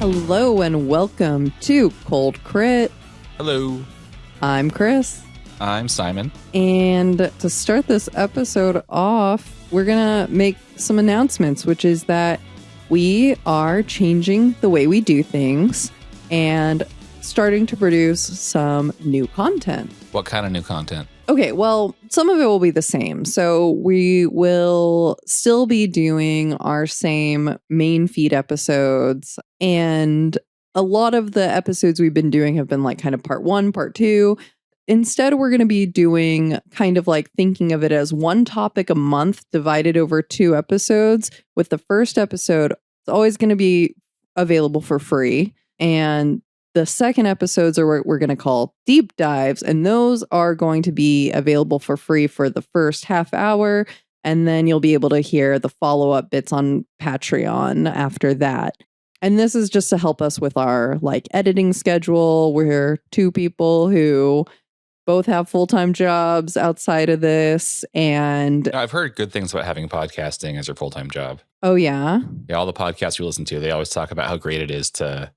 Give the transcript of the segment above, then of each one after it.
Hello and welcome to Cold Crit. Hello. I'm Chris. I'm Simon. And to start this episode off, we're going to make some announcements, which is that we are changing the way we do things and starting to produce some new content. What kind of new content? Okay, well, some of it will be the same. So we will still be doing our same main feed episodes. And a lot of the episodes we've been doing have been like kind of part 1, part 2. Instead, we're going to be doing kind of like thinking of it as one topic a month divided over 2 episodes, with the first episode it's always going to be available for free. And the second episodes are what we're going to call deep dives, and those are going to be available for free for the first half hour, and then you'll be able to hear the follow-up bits on Patreon after that. And this is just to help us with our like editing schedule. We're 2 people who both have full-time jobs outside of this, and I've heard good things about having podcasting as your full-time job. Oh yeah? Yeah, all the podcasts you listen to, they always talk about how great it is to...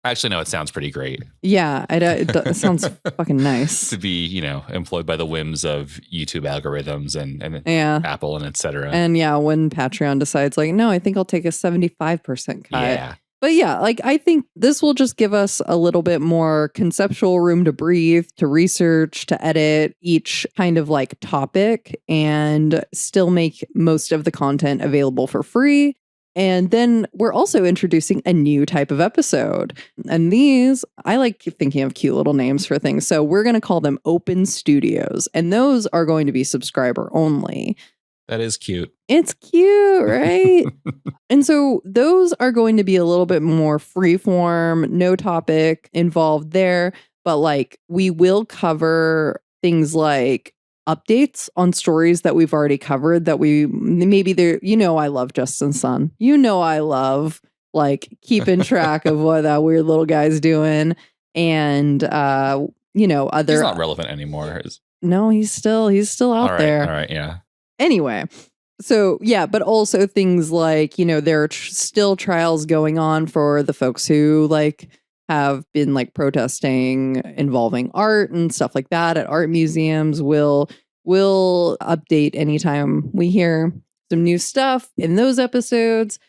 Actually, no, it sounds pretty great. Yeah, it sounds fucking nice. To be, employed by the whims of YouTube algorithms and Yeah. Apple and et cetera. And yeah, when Patreon decides like, no, I think I'll take a 75% cut. Yeah. But yeah, like I think this will just give us a little bit more conceptual room to breathe, to research, to edit each kind of like topic, and still make most of the content available for free. And then we're also introducing a new type of episode. And these, I like thinking of cute little names for things. So we're going to call them open studios. And those are going to be subscriber only. That is cute. It's cute, right? And so those are going to be a little bit more freeform, no topic involved there. But like we will cover things like updates on stories that we've already covered that we maybe they're, I love Justin's son. I love like keeping track of what that weird little guy's doing. And, other. He's not relevant anymore. No, he's still out there. All right. Yeah. Anyway. So, yeah, but also things like, there are still trials going on for the folks who like have been like protesting involving art and stuff like that at art museums. We'll update anytime we hear some new stuff in those episodes.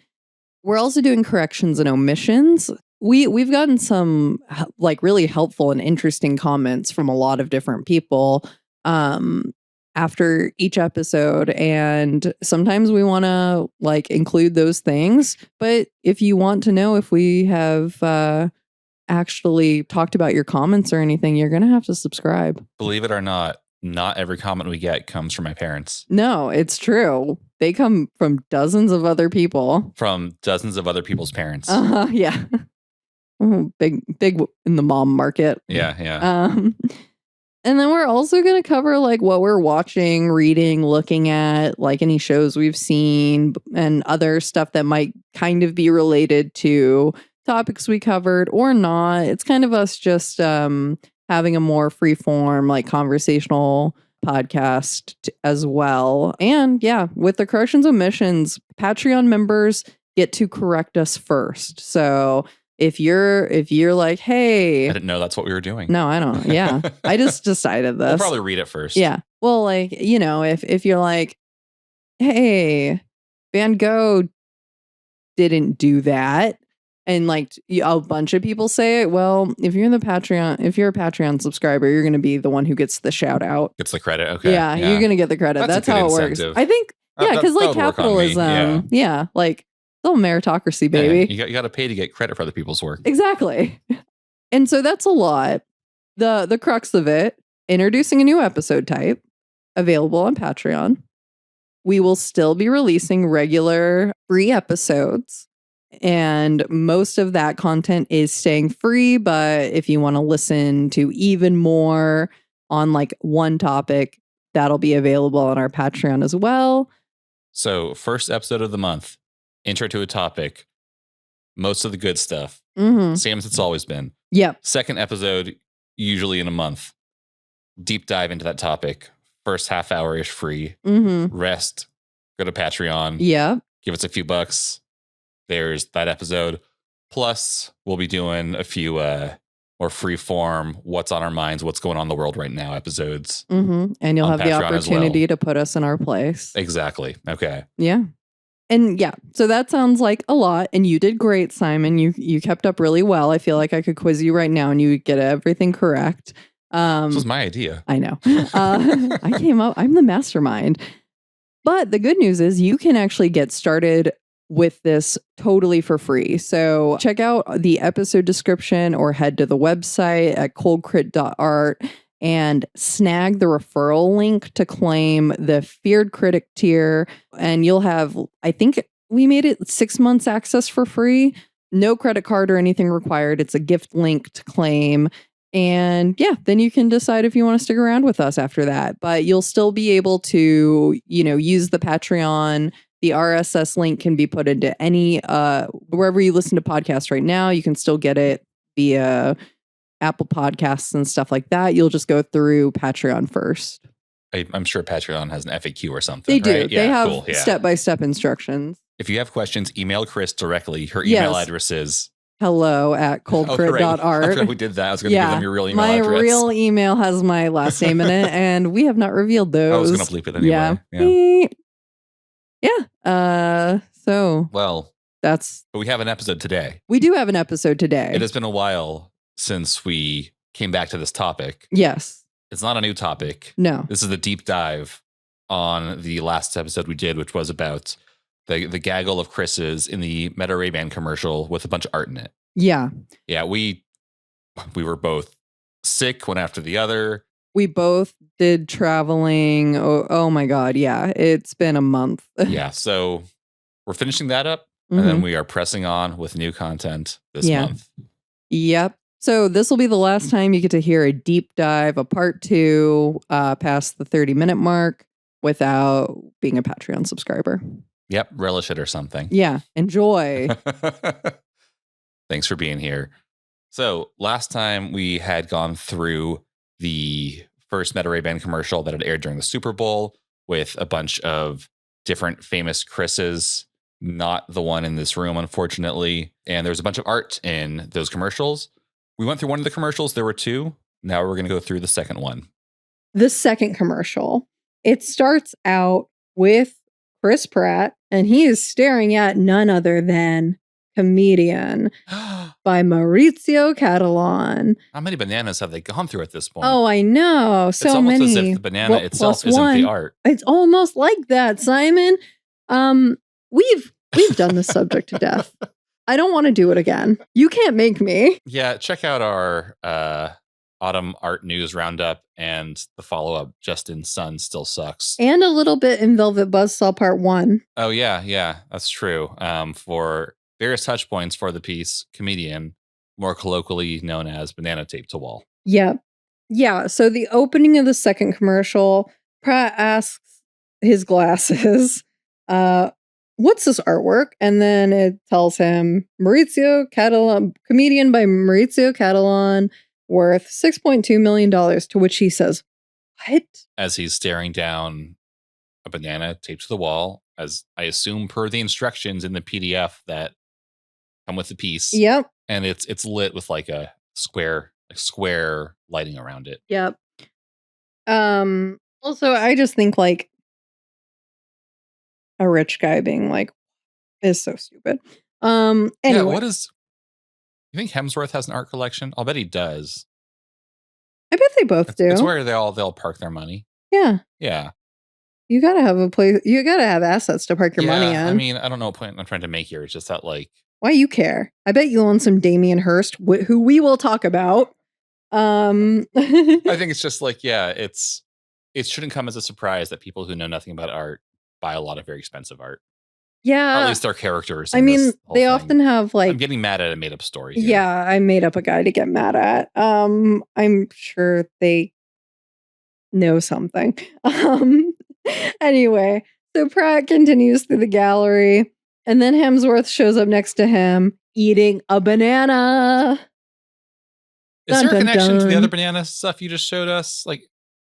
We're also doing corrections and omissions. We've gotten some like really helpful and interesting comments from a lot of different people after each episode, and sometimes we want to like include those things. But if you want to know if we have actually talked about your comments or anything, you're going to have to subscribe. Believe it or not every comment we get comes from my parents. No, it's true. They come from dozens of other people. From dozens of other people's parents. Yeah. Big in the mom market. Yeah. And then we're also going to cover like what we're watching, reading, looking at, like any shows we've seen and other stuff that might kind of be related to topics we covered or not. It's kind of us just having a more freeform, like conversational podcast as well. And yeah, with the corrections omissions, Patreon members get to correct us first. So if you're like, hey, I didn't know that's what we were doing. No, I don't. Yeah, I just decided this. We'll probably read it first. Yeah. Well, like, if you're like, hey, Van Gogh didn't do that. And like a bunch of people say it. Well, if you're a Patreon subscriber, you're going to be the one who gets the shout out. Gets the credit. Okay. Yeah. You're going to get the credit. That's how it incentive. works. I think. Yeah. Because like capitalism. Yeah. Like little meritocracy, baby. Yeah, you got to pay to get credit for other people's work. Exactly. And so that's a lot. The crux of it, introducing a new episode type available on Patreon. We will still be releasing regular free episodes. And most of that content is staying free, but if you want to listen to even more on like one topic, that'll be available on our Patreon as well. So first episode of the month, intro to a topic, most of the good stuff, same as it's always been. Yep. Second episode, usually in a month, deep dive into that topic. First half hour is free. Rest, go to Patreon. Yep. Give us a few bucks. There's that episode. Plus, we'll be doing a few more freeform, what's on our minds, what's going on in the world right now episodes. And you'll have Patreon the opportunity to put us in our place. Exactly. Okay. Yeah. And yeah, so that sounds like a lot. And you did great, Simon. You kept up really well. I feel like I could quiz you right now and you would get everything correct. This was my idea. I know. I came up. I'm the mastermind. But the good news is you can actually get started with this totally for free. So check out the episode description or head to the website at coldcrit.art and snag the referral link to claim the Feared Critic tier. And you'll have, I think we made it 6 months access for free. No credit card or anything required. It's a gift link to claim. And yeah, then you can decide if you want to stick around with us after that. But you'll still be able to, use the Patreon. The RSS link can be put into any, wherever you listen to podcasts right now. You can still get it via Apple Podcasts and stuff like that. You'll just go through Patreon first. I'm sure Patreon has an FAQ or something. They do. Right? They have step-by-step instructions. If you have questions, email Chris directly. Her email address is hello@coldcrit.art. After we did that, I was going to give them your real email address. My real email has my last name in it, and we have not revealed those. I was going to bleep it anyway. Yeah. So. Well. But we have an episode today. We do have an episode today. It has been a while since we came back to this topic. Yes. It's not a new topic. No. This is a deep dive on the last episode we did, which was about the gaggle of Chris's in the Meta Ray-Ban commercial with a bunch of art in it. Yeah. Yeah, we were both sick one after the other. We both did traveling. Oh my God. Yeah. It's been a month. Yeah. So we're finishing that up and then we are pressing on with new content this month. Yep. So this will be the last time you get to hear a deep dive, a part 2, past the 30-minute mark without being a Patreon subscriber. Yep. Relish it or something. Yeah. Enjoy. Thanks for being here. So last time we had gone through the first Meta Ray-Ban commercial that had aired during the Super Bowl with a bunch of different famous Chris's, not the one in this room, unfortunately. And there's a bunch of art in those commercials. We went through one of the commercials. There were 2. Now we're going to go through the second one. The second commercial. It starts out with Chris Pratt, and he is staring at none other than Comedian by Maurizio Catalan. How many bananas have they gone through at this point? Oh, I know. So it's almost many. As if the banana itself isn't the art. It's almost like that, Simon. We've done this subject to death. I don't want to do it again. You can't make me. Yeah, check out our autumn art news roundup and the follow-up, Justin Sun Still Sucks. And a little bit in Velvet Buzzsaw Part 1. Oh, yeah, that's true. For various touch points for the piece, Comedian, more colloquially known as Banana Taped to Wall. Yep. Yeah, so the opening of the second commercial, Pratt asks his glasses, what's this artwork? And then it tells him Maurizio Catalan, Comedian by Maurizio Catalan, worth $6.2 million, to which he says, what? As he's staring down a banana taped to the wall, as I assume per the instructions in the PDF that come with the piece. Yep. And it's lit with like a square lighting around it. Yep. Also, I just think like a rich guy being like is so stupid. Anyway. Yeah, you think Hemsworth has an art collection? I'll bet he does. I bet they both do. It's where they'll park their money. Yeah. Yeah. You gotta have a place. You gotta have assets to park your money in. I mean, I don't know what point I'm trying to make here. It's just that like, why you care? I bet you own some Damien Hirst, who we will talk about. I think it's just like, yeah, it shouldn't come as a surprise that people who know nothing about art buy a lot of very expensive art. Yeah. Or at least their characters. I mean, they often have like... I'm getting mad at a made up story here. Yeah, I made up a guy to get mad at. I'm sure they know something. Anyway, so Pratt continues through the gallery, and then Hemsworth shows up next to him eating a banana. Is there a connection to the other banana stuff you just showed us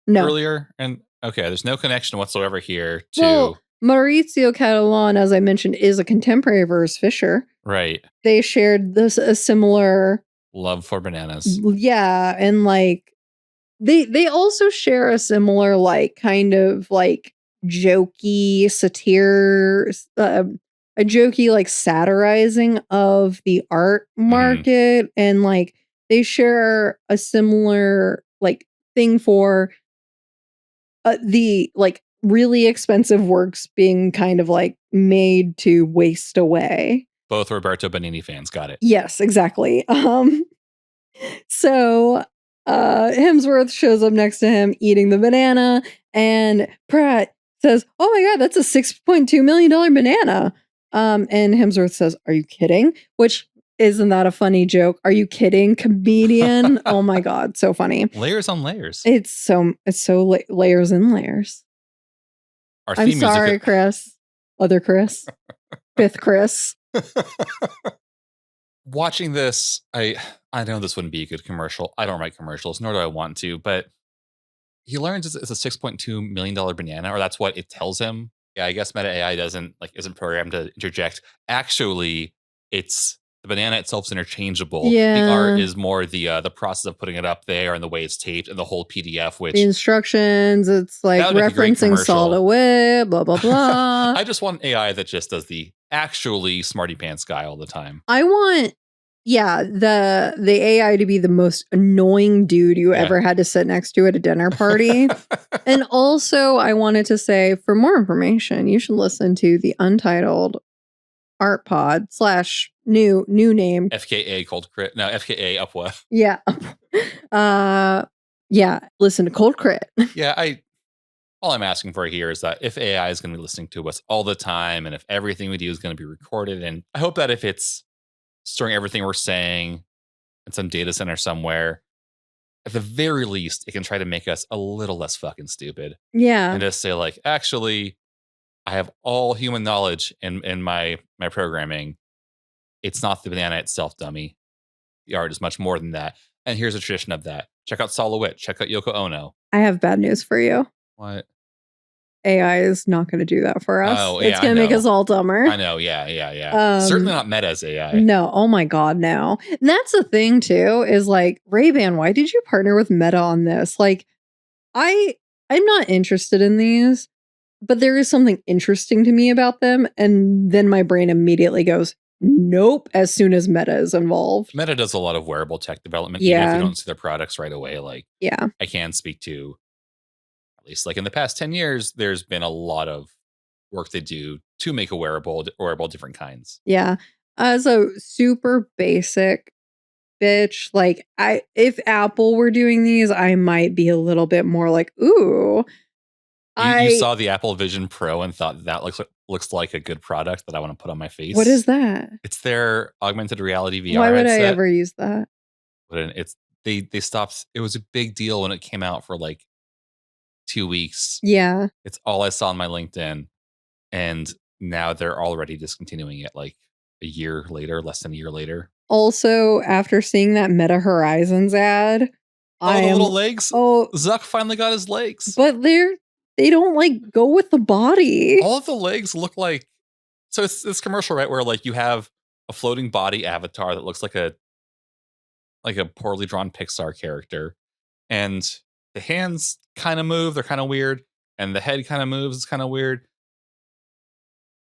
no. earlier? And okay, there's no connection whatsoever here to... Well, Maurizio Catalan, as I mentioned, is a contemporary of Urs Fischer. Right. They shared a similar love for bananas. Yeah, and like they also share a similar like kind of like jokey satire, a jokey like satirizing of the art market, and like they share a similar like thing for the like really expensive works being kind of like made to waste away. Both Roberto Benigni fans, got it. Yes, exactly. So Hemsworth shows up next to him eating the banana, and Pratt says, "Oh my god, that's a $6.2 million banana." And Hemsworth says, "Are you kidding?" Which, isn't that a funny joke? Are you kidding, comedian? Oh my god, so funny. Layers on layers. It's so layers and layers. I'm sorry, Chris. Other Chris. Fifth Chris. Watching this, I know this wouldn't be a good commercial. I don't write commercials, nor do I want to, but he learns it's a $6.2 million banana, or that's what it tells him. Yeah, I guess Meta AI isn't programmed to interject. Actually, it's the banana itself is interchangeable. Yeah. The art is more the process of putting it up there and the way it's taped and the whole PDF, which the instructions, it's like referencing Salta Whip, blah blah blah. I just want AI that just does the actually smarty pants guy all the time. I want the AI to be the most annoying dude you ever had to sit next to at a dinner party. And also I wanted to say, for more information, you should listen to the Untitled Art Pod / new name FKA Cold Crit. No, FKA Upwa. Yeah. Listen to Cold Crit. Yeah, all I'm asking for here is that if AI is going to be listening to us all the time, and if everything we do is going to be recorded, and I hope that if it's storing everything we're saying in some data center somewhere, at the very least, it can try to make us a little less fucking stupid. Yeah. And just say like, actually, I have all human knowledge in my programming. It's not the banana itself, dummy. The art is much more than that. And here's a tradition of that. Check out Salta Whip. Check out Yoko Ono. I have bad news for you. What? AI is not going to do that for us. Oh, yeah, it's going to make us all dumber. I know. Yeah. Certainly not Meta's AI. No. Oh my God, no. And that's the thing too, is like, Ray-Ban, why did you partner with Meta on this? Like, I'm not interested in these, but there is something interesting to me about them. And then my brain immediately goes, nope, as soon as Meta is involved. Meta does a lot of wearable tech development, even if you don't see their products right away. Like, I can speak to, at least like in the past 10 years, there's been a lot of work they do to make a wearable different kinds. Yeah. As a super basic bitch, like if Apple were doing these, I might be a little bit more like, ooh. You saw the Apple Vision Pro and thought that looks like a good product that I want to put on my face. What is that? It's their augmented reality VR. Why would headset. I ever use that? But they stopped. It was a big deal when it came out for like 2 weeks. Yeah. It's all I saw on my LinkedIn. And now they're already discontinuing it like a year later, less than a year later. Also, after seeing that Meta Horizons ad, little legs. Oh, Zuck finally got his legs. But they don't like go with the body. All of the legs look like, so it's this commercial, right? Where like you have a floating body avatar that looks like a poorly drawn Pixar character. And the hands kind of move. They're kind of weird. And the head kind of moves. It's kind of weird.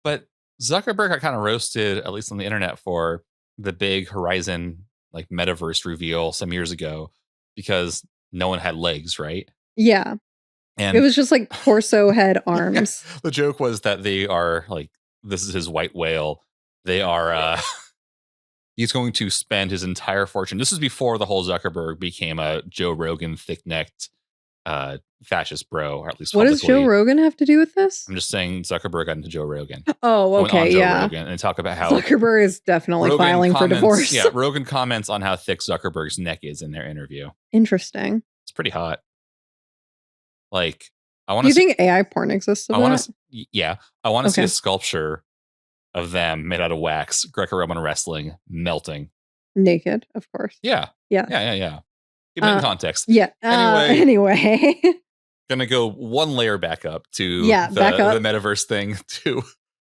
But Zuckerberg got kind of roasted, at least on the internet, for the big Horizon like metaverse reveal some years ago because no one had legs, right? Yeah. And it was just like torso, head, arms. The joke was that they are like, this is his white whale. They are, he's going to spend his entire fortune. This is before the whole Zuckerberg became a Joe Rogan thick-necked fascist bro, or at least what publicly. Does Joe Rogan have to do with this? I'm just saying Zuckerberg got into Joe Rogan. Oh, okay, Joe Rogan and talk about how Zuckerberg is definitely Rogan filing for divorce. Yeah, Rogan comments on how thick Zuckerberg's neck is in their interview. Interesting. It's pretty hot. Like, I want to. Do you think AI porn exists? I want to. Yeah, I want to see a sculpture of them made out of wax, Greco-Roman wrestling, melting naked, of course. Yeah. Keep it in context. Yeah. Anyway, gonna go one layer back up to the metaverse thing. To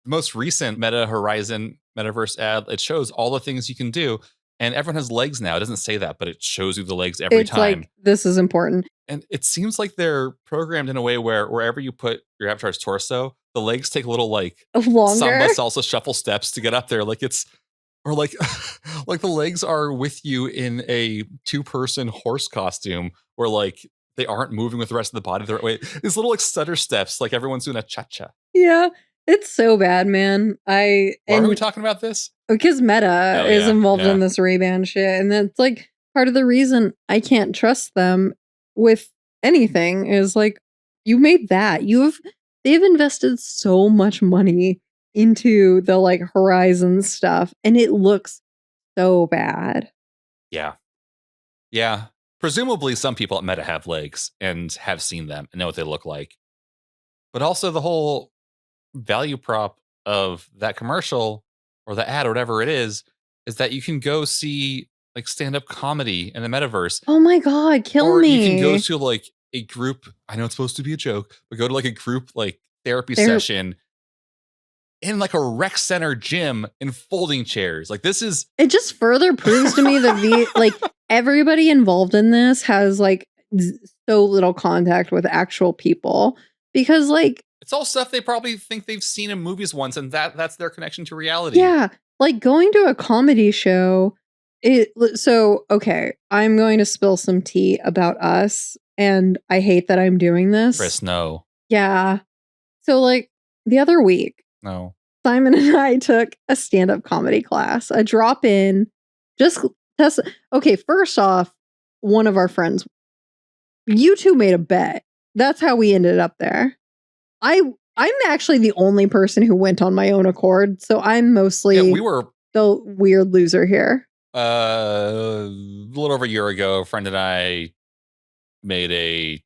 the most recent Meta Horizon metaverse ad, it shows all the things you can do. And everyone has legs now. It doesn't say that, but it shows you the legs every time. Like, this is important. And it seems like they're programmed in a way where wherever you put your avatar's torso, the legs take a little like longer samba salsa shuffle steps to get up there. Like it's, or like, like the legs are with you in a 2-person horse costume where like they aren't moving with the rest of the body the right way. These little like stutter steps, like everyone's doing a cha-cha. Yeah, it's so bad, man. Why are we talking about this? Because Meta is involved in this Ray-Ban shit. And that's like part of the reason I can't trust them with anything is like, you made that. They've invested so much money into the like Horizon stuff and it looks so bad. Yeah. Yeah. Presumably some people at Meta have legs and have seen them and know what they look like. But also the whole value prop of that commercial or the ad or whatever it is that you can go see like stand-up comedy in the metaverse. Oh my God, kill me. Or you can go to like a group, I know it's supposed to be a joke, but go to like a group like therapy session in like a rec center gym in folding chairs. Like this is... It just further proves to me that like everybody involved in this has like so little contact with actual people because like... It's all stuff they probably think they've seen in movies once, and that's their connection to reality. Yeah, like going to a comedy show. Okay, I'm going to spill some tea about us, and I hate that I'm doing this. Chris, no. Yeah. So like the other week, no, Simon and I took a stand-up comedy class, a drop-in, just test. Okay, first off, one of our friends, you two made a bet. That's how we ended up there. I'm actually the only person who went on my own accord, so I'm mostly we were the weird loser here. A little over a year ago, a friend and I made a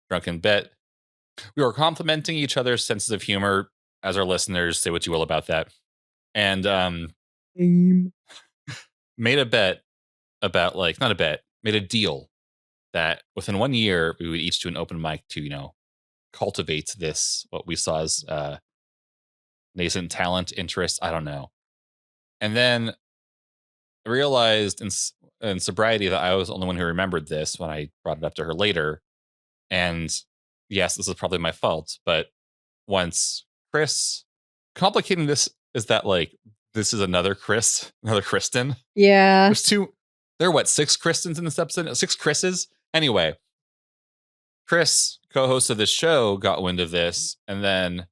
drunken bet. We were complimenting each other's senses of humor. As our listeners, say what you will about that. And made a bet about like, not a bet, made a deal that within 1 year, we would each do an open mic to, cultivate this, what we saw as nascent talent, interest, I don't know. And then I realized in sobriety that I was the only one who remembered this when I brought it up to her later. And yes, this is probably my fault, but once Chris, complicating this is that like, this is another Kristen. Yeah. There are what, 6 Kristens in this episode? 6 Chris's? Anyway, Chris, co-host of this show, got wind of this and then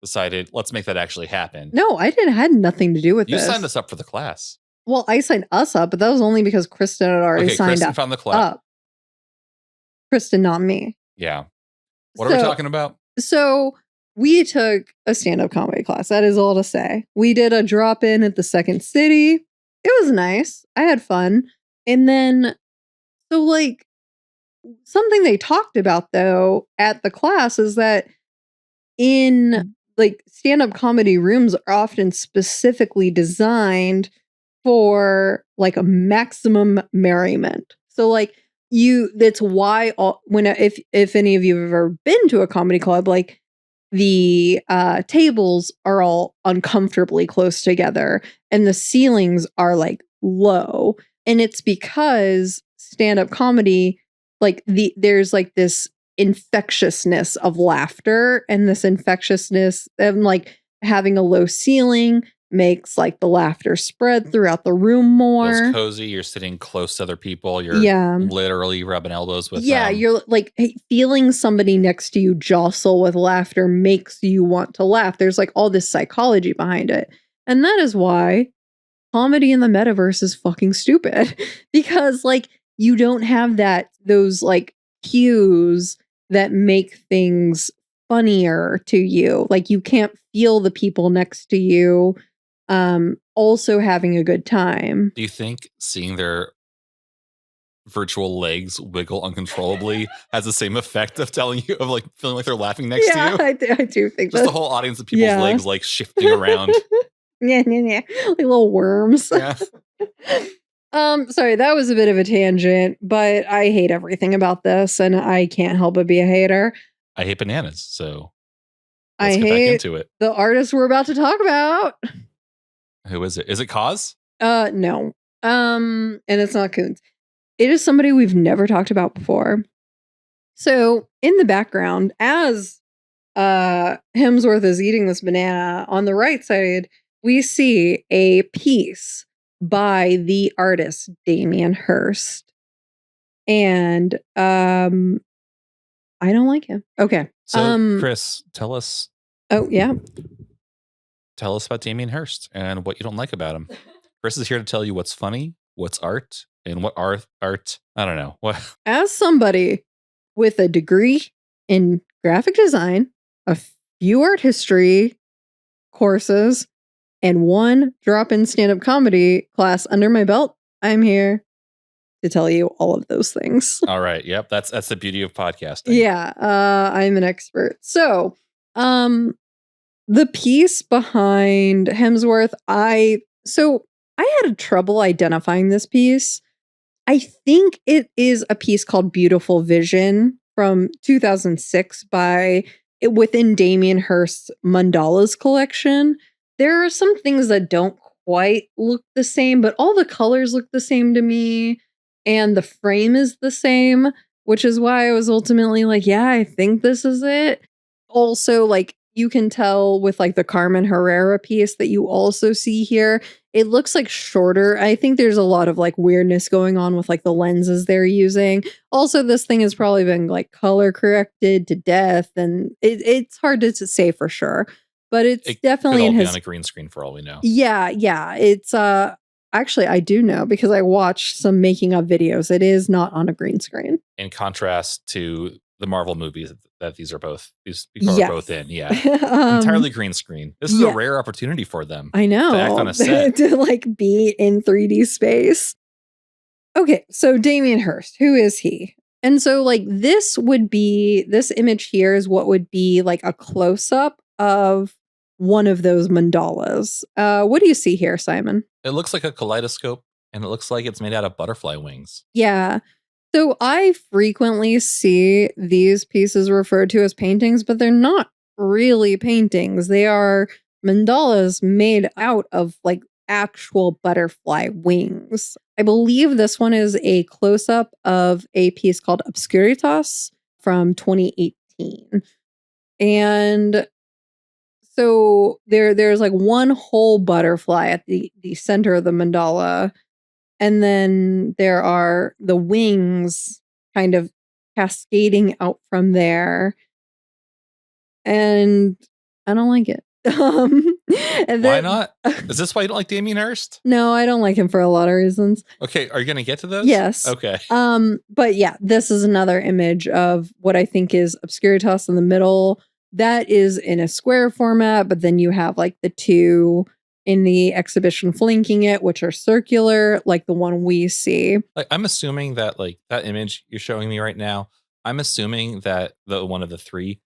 decided, let's make that actually happen. No, I had nothing to do with this. You signed us up for the class. Well, I signed us up, but that was only because Kristen had already signed Kristen up. found the class. Kristen, not me. Yeah. What are we talking about? So we took a stand-up comedy class. That is all to say. We did a drop-in at the Second City. It was nice. I had fun. And then, so like, something they talked about though at the class is that in like stand-up comedy rooms are often specifically designed for like a maximum merriment. So like that's why if any of you have ever been to a comedy club, like the tables are all uncomfortably close together and the ceilings are like low. And it's because stand-up comedy, like there's like this infectiousness of laughter, and this infectiousness and like having a low ceiling makes like the laughter spread throughout the room more. Feels cozy. You're sitting close to other people. You're literally rubbing elbows with them. Yeah, you're like feeling somebody next to you jostle with laughter makes you want to laugh. There's like all this psychology behind it. And that is why comedy in the metaverse is fucking stupid. Because like you don't have those like cues that make things funnier to you. Like you can't feel the people next to you also having a good time. Do you think seeing their virtual legs wiggle uncontrollably has the same effect of feeling like they're laughing next to you? I do think just the whole audience of people's legs like shifting around. Yeah. Like little worms. Yeah. Sorry, that was a bit of a tangent, but I hate everything about this and I can't help but be a hater. I hate bananas, so let's get back into it. The artist we're about to talk about. Who is it? Is it Cause? No. And it's not Coons. It is somebody we've never talked about before. So in the background, as Hemsworth is eating this banana, on the right side, we see a piece by the artist Damien Hirst. And I don't like him. Okay. So Chris, tell us. Oh, yeah. Tell us about Damien Hirst and what you don't like about him. Chris is here to tell you what's funny, what's art, and what art. I don't know. What? As somebody with a degree in graphic design, a few art history courses, and one drop-in stand-up comedy class under my belt, I'm here to tell you all of those things. All right. Yep. That's the beauty of podcasting. Yeah. I'm an expert. So, the piece behind Hemsworth, I had trouble identifying this piece. I think it is a piece called Beautiful Vision from 2006 within Damien Hirst's Mandalas collection. There are some things that don't quite look the same, but all the colors look the same to me. And the frame is the same, which is why I was ultimately like, yeah, I think this is it. Also, like, you can tell with like the Carmen Herrera piece that you also see here, it looks like shorter. I think there's a lot of like weirdness going on with like the lenses they're using. Also, this thing has probably been like color corrected to death, and it's hard to say for sure. But it's definitely in his on a green screen for all we know. Yeah. It's actually I do know because I watched some making of videos. It is not on a green screen. In contrast to the Marvel movies that these people are both in. Yeah. Entirely green screen. This is a rare opportunity for them. I know. To act on a set. To like be in 3D space. Okay, so Damien Hirst, who is he? And so like this image here is what would be like a close-up of one of those mandalas. What do you see here, Simon? It looks like a kaleidoscope, and it looks like it's made out of butterfly wings. Yeah. So I frequently see these pieces referred to as paintings, but they're not really paintings. They are mandalas made out of like actual butterfly wings. I believe this one is a close-up of a piece called Obscuritas from 2018. And so there's like one whole butterfly at the center of the mandala. And then there are the wings kind of cascading out from there. And I don't like it. Why not? Is this why you don't like Damien Hirst? No, I don't like him for a lot of reasons. Okay, are you going to get to those? Yes. Okay. But yeah, this is another image of what I think is Obscuritas in the middle. That is in a square format, but then you have like the two in the exhibition flanking it, which are circular, like the one we see. Like, I'm assuming that like that image you're showing me right now, I'm assuming that the one of the three,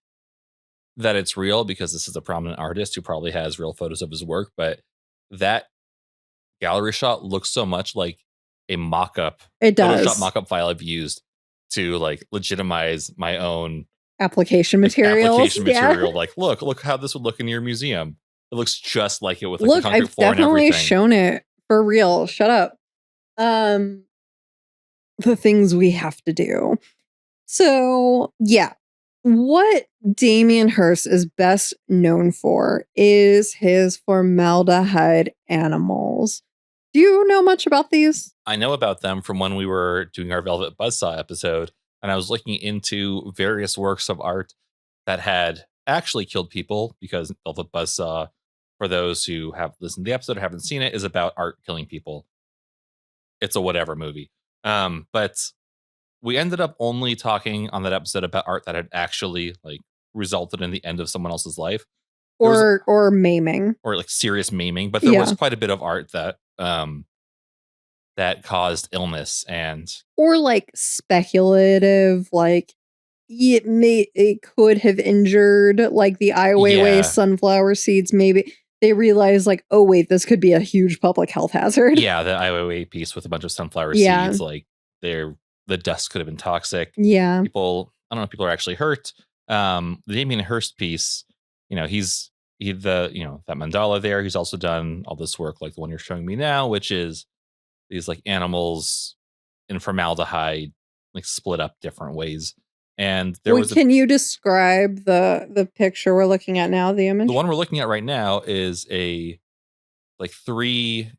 that it's real because this is a prominent artist who probably has real photos of his work. But that gallery shot looks so much like a mock-up. It does. Photoshop mock-up file I've used to like legitimize my own application material. Like, look how this would look in your museum. It looks just like it with like the concrete floor and everything. I've definitely shown it for real. Shut up. The things we have to do. So yeah, what Damien Hirst is best known for is his formaldehyde animals. Do you know much about these? I know about them from when we were doing our Velvet Buzzsaw episode, and I was looking into various works of art that had actually killed people, because Velvet Buzzsaw, for those who have listened to the episode or haven't seen it, is about art killing people. It's a whatever movie. But we ended up only talking on that episode about art that had actually like resulted in the end of someone else's life. Or maiming. Or like serious maiming. But there was quite a bit of art that that caused illness or like speculative, like it could have injured, like the Ai Weiwei sunflower seeds. Maybe they realized like, oh wait, this could be a huge public health hazard. Yeah, the Ai Weiwei piece with a bunch of sunflower seeds, like the dust could have been toxic. Yeah, people, I don't know if people are actually hurt. The Damien Hirst piece, you know, he's that mandala there. He's also done all this work like the one you're showing me now, which is these like animals in formaldehyde, like split up different ways. And there was can you describe the picture we're looking at now, the image? the one we're looking at right now is a like 3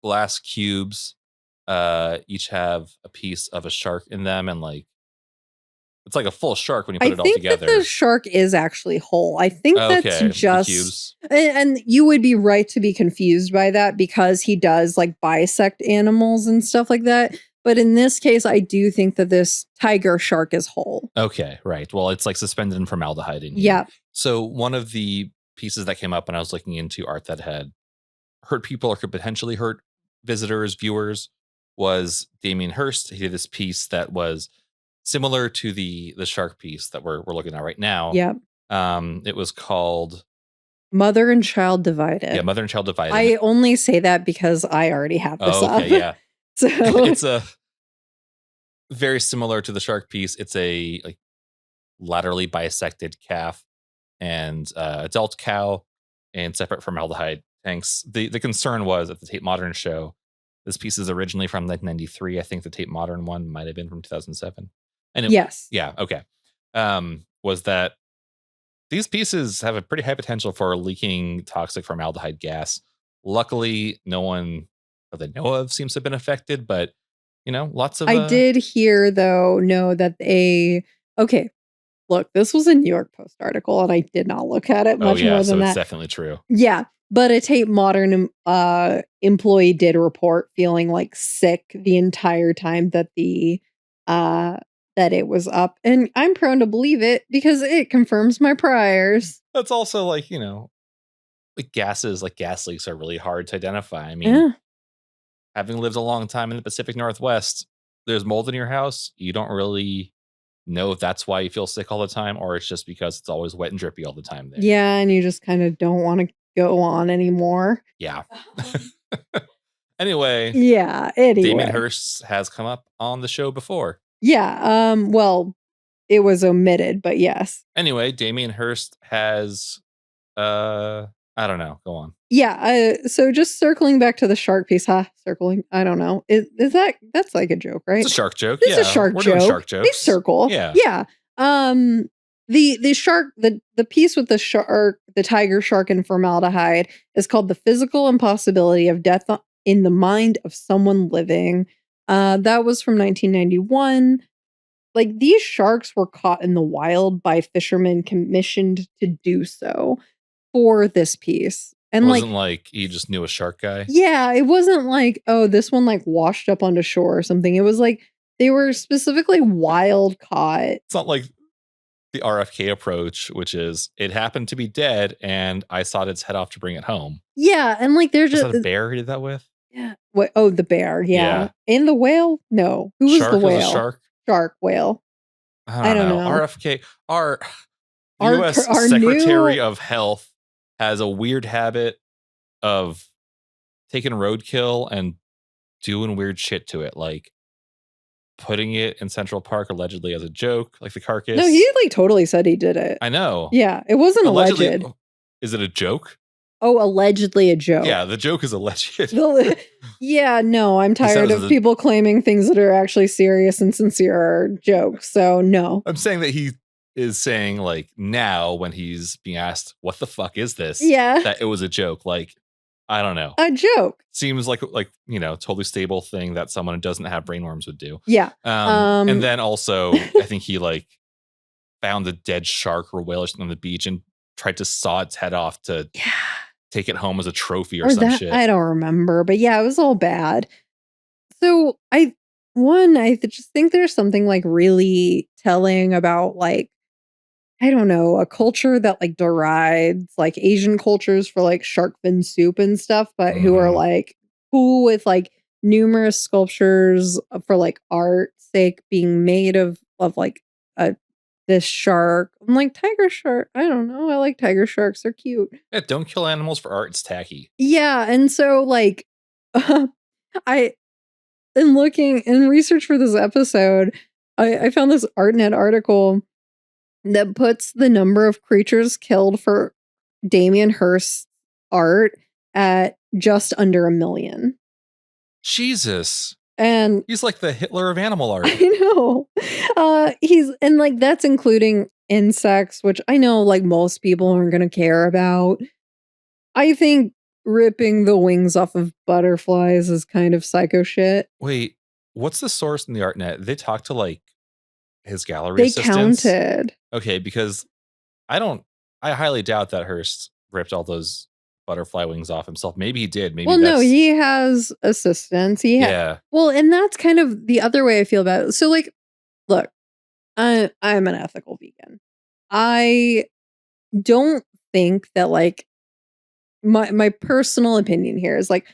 glass cubes, each have a piece of a shark in them, and like it's like a full shark when you put it all together. I think that the shark is actually whole. I think that's just, and you would be right to be confused by that because he does like bisect animals and stuff like that. But in this case, I do think that this tiger shark is whole. Okay, right. Well, it's like suspended in formaldehyde in here. Yeah. So one of the pieces that came up when I was looking into art that had hurt people or could potentially hurt visitors, viewers, was Damien Hirst. He did this piece that was similar to the shark piece that we're looking at right now. Yeah. It was called Mother and Child Divided. Yeah, Mother and Child Divided. I only say that because I already have this up. Yeah. So it's a very similar to the shark piece. It's a like laterally bisected calf and adult cow in separate formaldehyde tanks. The concern was at the Tate Modern show, this piece is originally from 1993. I think the Tate Modern one might have been from 2007. And yes. Yeah, okay. Was that these pieces have a pretty high potential for leaking toxic formaldehyde gas. Luckily, no one that they know of seems to have been affected, but lots of... I did hear, though, that okay, look, this was a New York Post article, and I did not look at it much more than that. It's definitely true. Yeah, but a Tate Modern employee did report feeling like sick the entire time that that it was up, and I'm prone to believe it because it confirms my priors. That's also like like gases, like gas leaks are really hard to identify. I mean, having lived a long time in the Pacific Northwest, there's mold in your house. You don't really know if that's why you feel sick all the time, or it's just because it's always wet and drippy all the time there. Yeah, and you just kind of don't want to go on anymore. Yeah. Anyway. Yeah, Damien Hirst has come up on the show before. Yeah, well, it was omitted, but yes. Anyway, Damien Hirst has, I don't know. Go on. Yeah, so just circling back to the shark piece, circling, I don't know. Is that's like a joke, right? It's a shark joke. It's a shark joke. Doing shark jokes. They circle. Yeah. Yeah. The shark, the piece with the shark, the tiger shark and formaldehyde is called The Physical Impossibility of Death in the Mind of Someone Living. That was from 1991. Like, these sharks were caught in the wild by fishermen commissioned to do so for this piece. And it wasn't like he just knew a shark guy. Yeah, it wasn't like, oh, this one like washed up onto shore or something. It was like they were specifically wild caught. It's not like the RFK approach, which is it happened to be dead and I sawed its head off to bring it home. Yeah, and like they're just... Was that a bear he did that with? Yeah. What? Oh, the bear. Yeah. And the whale? No. Who was the whale? Shark? Shark whale. I don't know. RFK, our U.S. Secretary of Health has a weird habit of taking roadkill and doing weird shit to it, like putting it in Central Park allegedly as a joke, like the carcass. No, he like totally said he did it. I know. Yeah, it wasn't alleged. Is it a joke? Oh, allegedly a joke. Yeah, the joke is alleged. Yeah, no, I'm tired of people claiming things that are actually serious and sincere are jokes. So no. I'm saying that he is saying like now when he's being asked, what the fuck is this? Yeah. That it was a joke. Like, I don't know. A joke. Seems like totally stable thing that someone who doesn't have brainworms would do. Yeah. And then also I think he like found a dead shark or whale on the beach and tried to saw its head off to take it home as a trophy or some shit. I don't remember, but yeah, it was all bad. So I just think there's something like really telling about like, I don't know, a culture that like derides like Asian cultures for like shark fin soup and stuff, but who are like cool with like numerous sculptures for like art's sake being made of like this shark. I'm like, tiger shark. I don't know. I like tiger sharks. They're cute. Yeah, don't kill animals for art. It's tacky. Yeah. And so like, in looking in research for this episode, I found this ArtNet article that puts the number of creatures killed for Damien Hirst art at just under $1 million. Jesus. And he's like the Hitler of animal art. I know. And like that's including insects, which I know like most people aren't going to care about. I think ripping the wings off of butterflies is kind of psycho shit. Wait, what's the source in the ArtNet? They talk to like his gallery They assistants? counted. Okay, because I highly doubt that Hearst ripped all those butterfly wings off himself. Maybe he did. Maybe no, he has assistants. Yeah. Well, and that's kind of the other way I feel about it. So like, look, I'm an ethical vegan. I don't think that like my personal opinion here is like,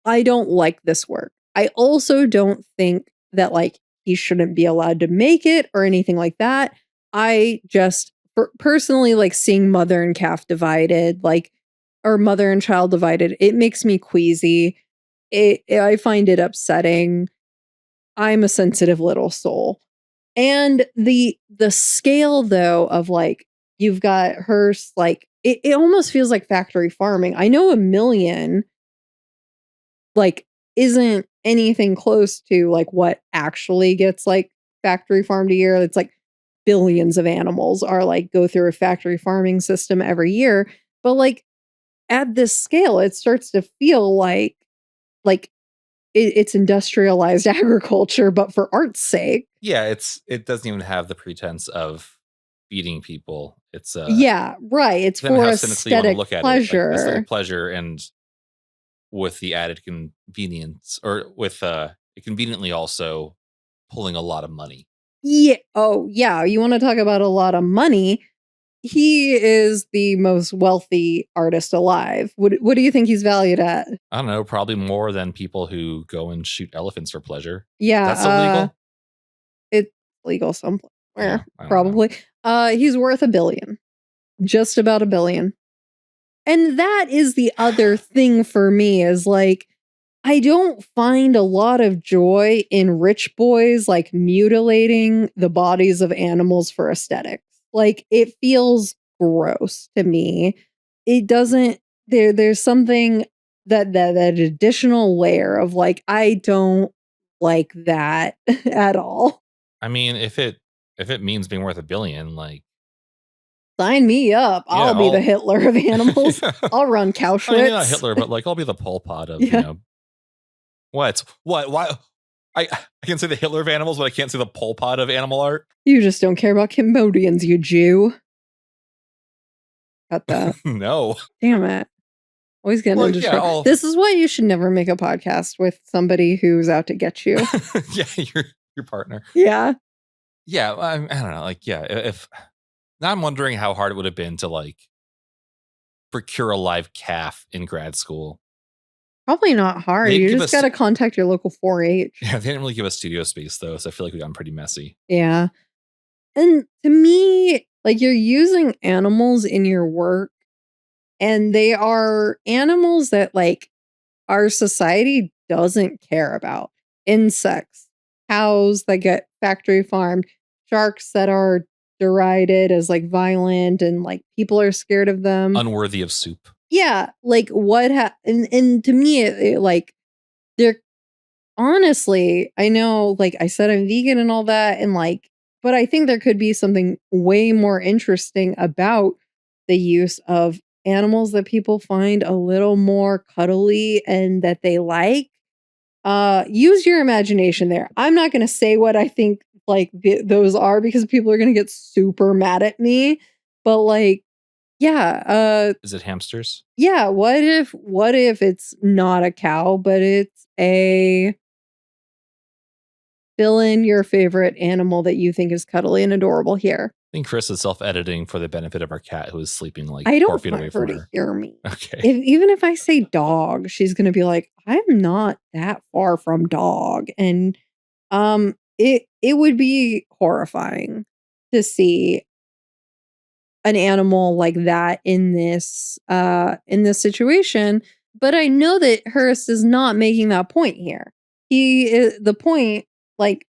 I don't like this work. I also don't think that like he shouldn't be allowed to make it or anything like that. I just personally like seeing mother and calf divided, like, or mother and child divided. It makes me queasy. I find it upsetting. I'm a sensitive little soul. And the scale though of like, you've got Hearst, like it almost feels like factory farming. I know $1 million like isn't anything close to like what actually gets like factory farmed a year. It's like billions of animals are like go through a factory farming system every year. But like at this scale, it starts to feel like it's industrialized agriculture, but for art's sake. Yeah, it doesn't even have the pretense of feeding people. It's yeah, right. It's for aesthetic pleasure. Like, aesthetic pleasure, and with the added convenience, or with conveniently also pulling a lot of money. Yeah. Oh, yeah. You want to talk about a lot of money? He is the most wealthy artist alive. What do you think he's valued at? I don't know, probably more than people who go and shoot elephants for pleasure. Yeah. That's illegal? It's legal somewhere, probably. He's worth $1 billion. Just about $1 billion. And that is the other thing for me is like, I don't find a lot of joy in rich boys like mutilating the bodies of animals for aesthetics. Like it feels gross to me. It doesn't there's something that additional layer of like I don't like that at all. I mean, if it means being worth $1 billion, like sign me up. I'll be the Hitler of animals. I'll run Auschwitz. I mean, not Hitler, but like I'll be the Pol Pot of, you know. What? Why? I can say the Hitler of animals, but I can't say the Pol Pot of animal art. You just don't care about Cambodians, you Jew. Got that. No. Damn it. Always getting into trouble. This is why you should never make a podcast with somebody who's out to get you. Yeah, your partner. Yeah. Yeah, I don't know. Like, yeah, if now I'm wondering how hard it would have been to like procure a live calf in grad school. Probably not hard. You just got to contact your local 4-H. Yeah, they didn't really give us studio space though, so I feel like we got pretty messy. Yeah. And to me, like you're using animals in your work, and they are animals that like our society doesn't care about. Insects, cows that get factory farmed, sharks that are derided as like violent and like people are scared of them. Unworthy of soup. Yeah, like what and to me it like they're honestly, I know like I said I'm vegan and all that and like but I think there could be something way more interesting about the use of animals that people find a little more cuddly and that they like. Use your imagination there. I'm not going to say what I think like those are because people are going to get super mad at me, but like yeah, is it hamsters? Yeah, what if it's not a cow but it's a fill in your favorite animal that you think is cuddly and adorable here. I think Chris is self-editing for the benefit of our cat who is sleeping like I don't 4 feet away from her. To hear me. Okay. Even if I say dog, she's going to be like, I'm not that far from dog. And it would be horrifying to see an animal like that in this situation. But I know that Hearst is not making that point here. He is the point, like,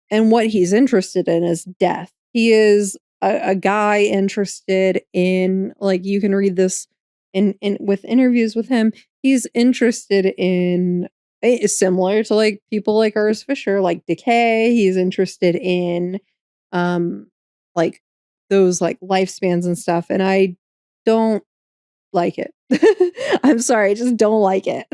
and what he's interested in is death. He is a guy interested in, like, you can read this in with interviews with him. He's interested in similar to like people like Urs Fisher, like decay. He's interested in um like those like lifespans and stuff. And I don't like it. I'm sorry, I just don't like it.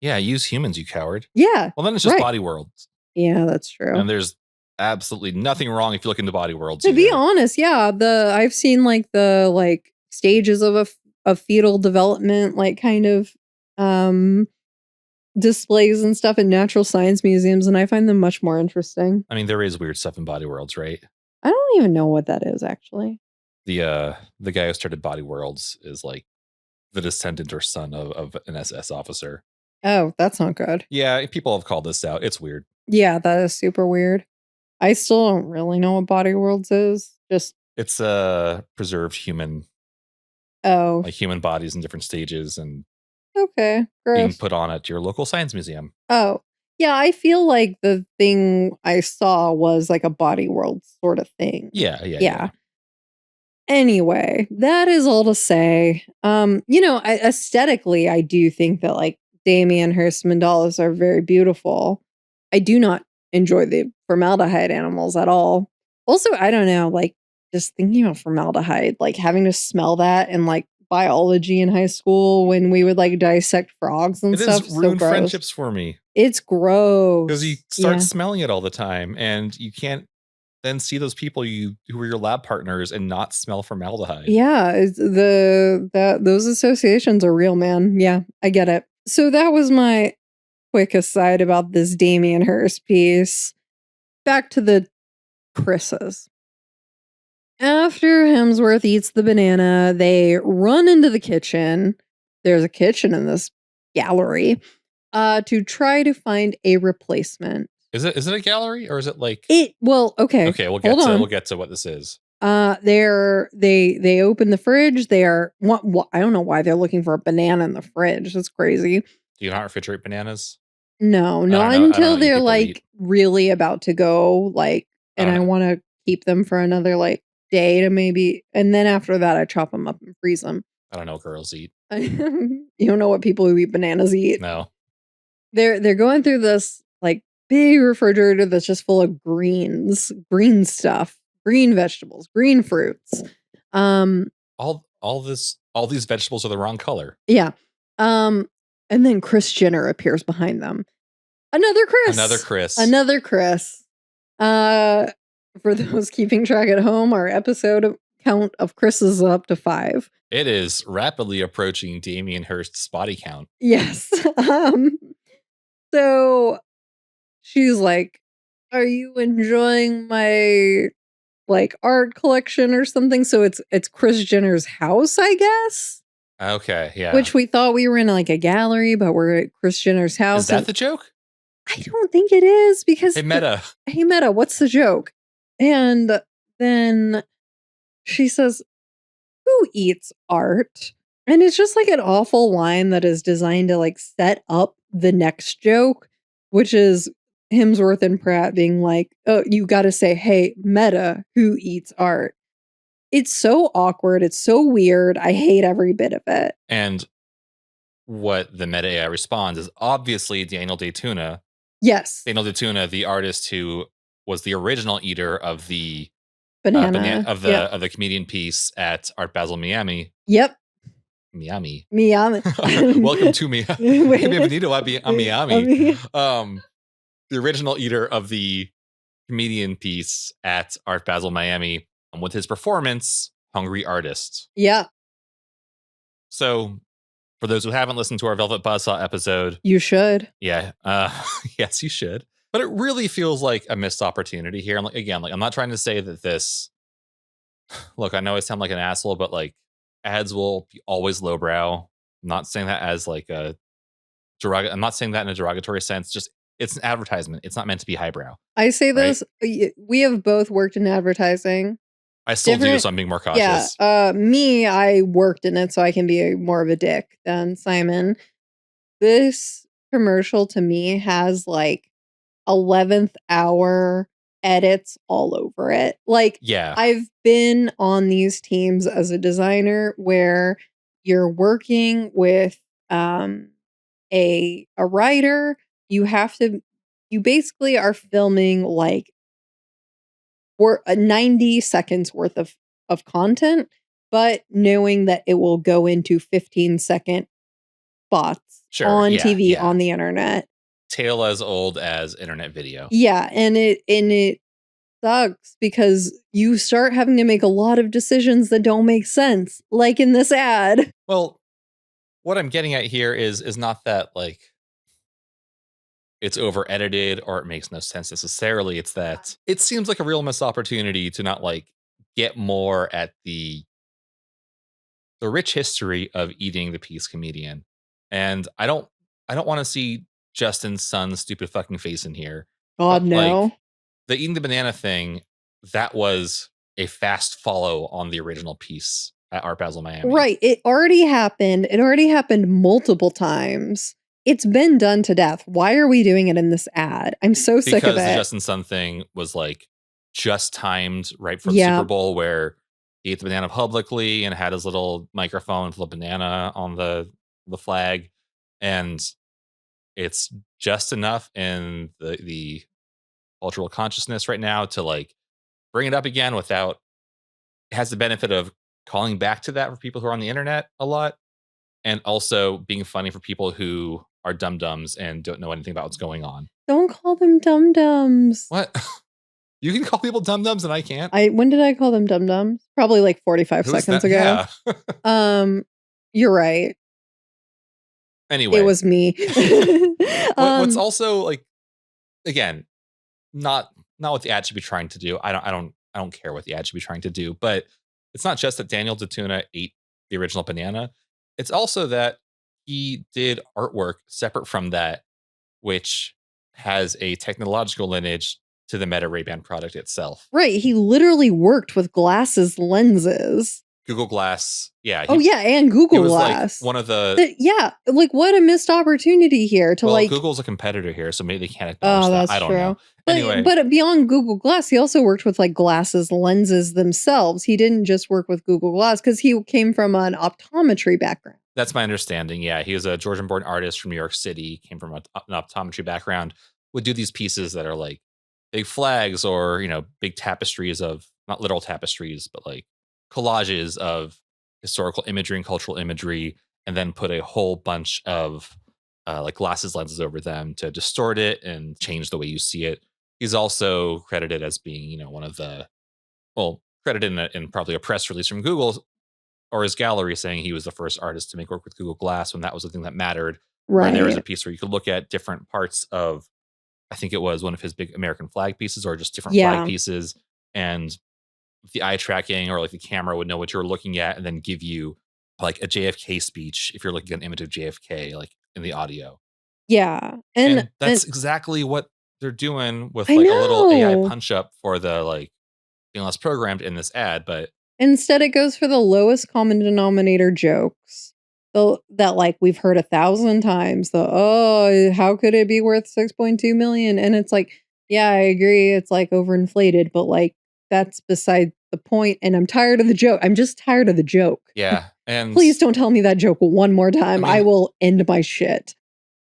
Yeah, use humans, you coward. Yeah. Well, then it's just right. body worlds. Yeah, that's true. And there's absolutely nothing wrong if you look into body worlds. To be either. honest, yeah, I've seen like the like stages of fetal development, like kind of displays and stuff in natural science museums, and I find them much more interesting. I mean, there is weird stuff in body worlds, right? I don't even know what that is actually. The guy who started Body Worlds is like the descendant or son of an SS officer. Oh, that's not good. Yeah, people have called this out. It's weird. Yeah, that is super weird. I still don't really know what Body Worlds is. Just it's a preserved human. Oh, like human bodies in different stages and okay, gross. Being put on at your local science museum. Oh, yeah, I feel like the thing I saw was like a Body World sort of thing. Yeah. Anyway, that is all to say. Aesthetically, I do think that like Damien Hirst mandalas are very beautiful. I do not enjoy the formaldehyde animals at all. Also, I don't know, like just thinking about formaldehyde, like having to smell that in like biology in high school when we would like dissect frogs and stuff. It has ruined friendships for me. It's gross. Because you start smelling it all the time and you can't then see those people who were your lab partners and not smell formaldehyde. Yeah, those associations are real, man. Yeah, I get it. So that was my quick aside about this Damien Hirst piece. Back to the Chris's. After Hemsworth eats the banana, they run into the kitchen. There's a kitchen in this gallery to try to find a replacement. Is it a gallery or is it like it? Well, okay. Okay, we'll get to what this is. They open the fridge. They are what I don't know why they're looking for a banana in the fridge. That's crazy. Do you not refrigerate bananas? No, not until they're like really about to go, like, and I want to keep them for another like day to maybe, and then after that I chop them up and freeze them. I don't know what girls eat. You don't know what people who eat bananas eat. No. They're going through this like big refrigerator that's just full of green stuff, green vegetables, green fruits. All these vegetables are the wrong color. Yeah. And then Kris Jenner appears behind them. Another Kris. For those keeping track at home, our episode count of Kris is up to 5. It is rapidly approaching Damien Hirst's body count. Yes. So she's like, "Are you enjoying my like art collection or something?" So it's Kris Jenner's house, I guess. Okay, yeah. Which we thought we were in like a gallery, but we're at Kris Jenner's house. Is that the joke? I don't think it is because Hey Meta, what's the joke? And then she says, "Who eats art?" And it's just like an awful line that is designed to like set up the next joke, which is Hemsworth and Pratt being like, "Oh, you got to say, hey, Meta, who eats art?" It's so awkward. It's so weird. I hate every bit of it. And what the Meta AI responds is obviously Daniel Day Tuna. Yes. Daniel Day Tuna, the artist who was the original eater of the banana of the comedian piece at Art Basel Miami. Yep. Miami. Welcome to Miami. Bienvenido a Miami. The original eater of the comedian piece at Art Basel Miami with his performance, Hungry Artist. Yeah. So, for those who haven't listened to our Velvet Buzzsaw episode, you should. Yeah. Yes, you should. But it really feels like a missed opportunity here. And I'm not trying to say that this. Look, I know I sound like an asshole, but like ads will be always lowbrow. I'm not saying that as like a I'm not saying that in a derogatory sense. Just it's an advertisement. It's not meant to be highbrow. I say this. We have both worked in advertising. I still do, so I'm being more cautious. Yeah. I worked in it, so I can be more of a dick than Simon. This commercial to me has like 11th hour edits all over it. Like, Yeah. I've been on these teams as a designer where you're working with a writer. You basically are filming like 90 seconds worth of content, but knowing that it will go into 15-second spots on TV, on the internet. Tale as old as internet video. Yeah, and it sucks because you start having to make a lot of decisions that don't make sense, like in this ad. Well, what I'm getting at here is not that like it's over edited or it makes no sense necessarily. It's that it seems like a real missed opportunity to not like get more at the rich history of eating the peace comedian. And I don't want to see Justin's son's stupid fucking face in here. God, no. Like, the eating the banana thing, that was a fast follow on the original piece at Art Basel Miami. Right. It already happened. It already happened multiple times. It's been done to death. Why are we doing it in this ad? I'm so sick of it. Because the Justin Sun thing was like just timed right for the Super Bowl, where he ate the banana publicly and had his little microphone with a banana on the flag. And it's just enough in the cultural consciousness right now to like bring it up again without, it has the benefit of calling back to that for people who are on the internet a lot, and also being funny for people who are dum-dums and don't know anything about what's going on. Don't call them dum-dums. What? You can call people dum-dums and I can't? When did I call them dum-dums? Probably like 45 seconds ago. Yeah. You're right. Anyway. It was me. What's also like, again, not what the ad should be trying to do. I don't care what the ad should be trying to do, but it's not just that Daniel DeTuna ate the original banana. It's also that he did artwork separate from that, which has a technological lineage to the Meta Ray-Ban product itself. Right. He literally worked with glasses lenses. Google Glass. Yeah. And Google Glass. Like one of the like what a missed opportunity here to like. Google's a competitor here, so maybe they can't acknowledge that. I don't know. Anyway. But beyond Google Glass, he also worked with like glasses lenses themselves. He didn't just work with Google Glass because he came from an optometry background. That's my understanding. Yeah, he was a Georgian-born artist from New York City, came from an optometry background, would do these pieces that are like big flags or, big tapestries of, not literal tapestries, but like collages of historical imagery and cultural imagery, and then put a whole bunch of like glasses lenses over them to distort it and change the way you see it. He's also credited as being, one of the, credited in probably a press release from Google or his gallery saying he was the first artist to make work with Google Glass when that was the thing that mattered. Right. Where there was a piece where you could look at different parts of, I think it was one of his big American flag pieces or just different flag pieces, and the eye tracking or like the camera would know what you're looking at and then give you like a JFK speech if you're looking at an image of JFK, like in the audio. Yeah. And that's exactly what they're doing with like a little AI punch up for the like being less programmed in this ad. But instead it goes for the lowest common denominator jokes. That like we've heard 1,000 times. How could it be worth 6.2 million? And it's like, yeah, I agree. It's like overinflated, but like that's beside the point. And I'm tired of the joke. I'm just tired of the joke. Yeah. And please don't tell me that joke one more time. I will end my shit.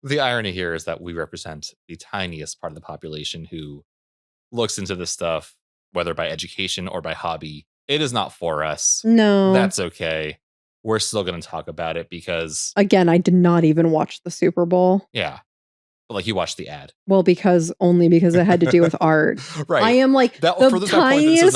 The irony here is that we represent the tiniest part of the population who looks into this stuff, whether by education or by hobby. It is not for us. No. That's okay. We're still going to talk about it because... Again, I did not even watch the Super Bowl. Yeah. But like you watched the ad. Well, only because it had to do with art. Right. I am like the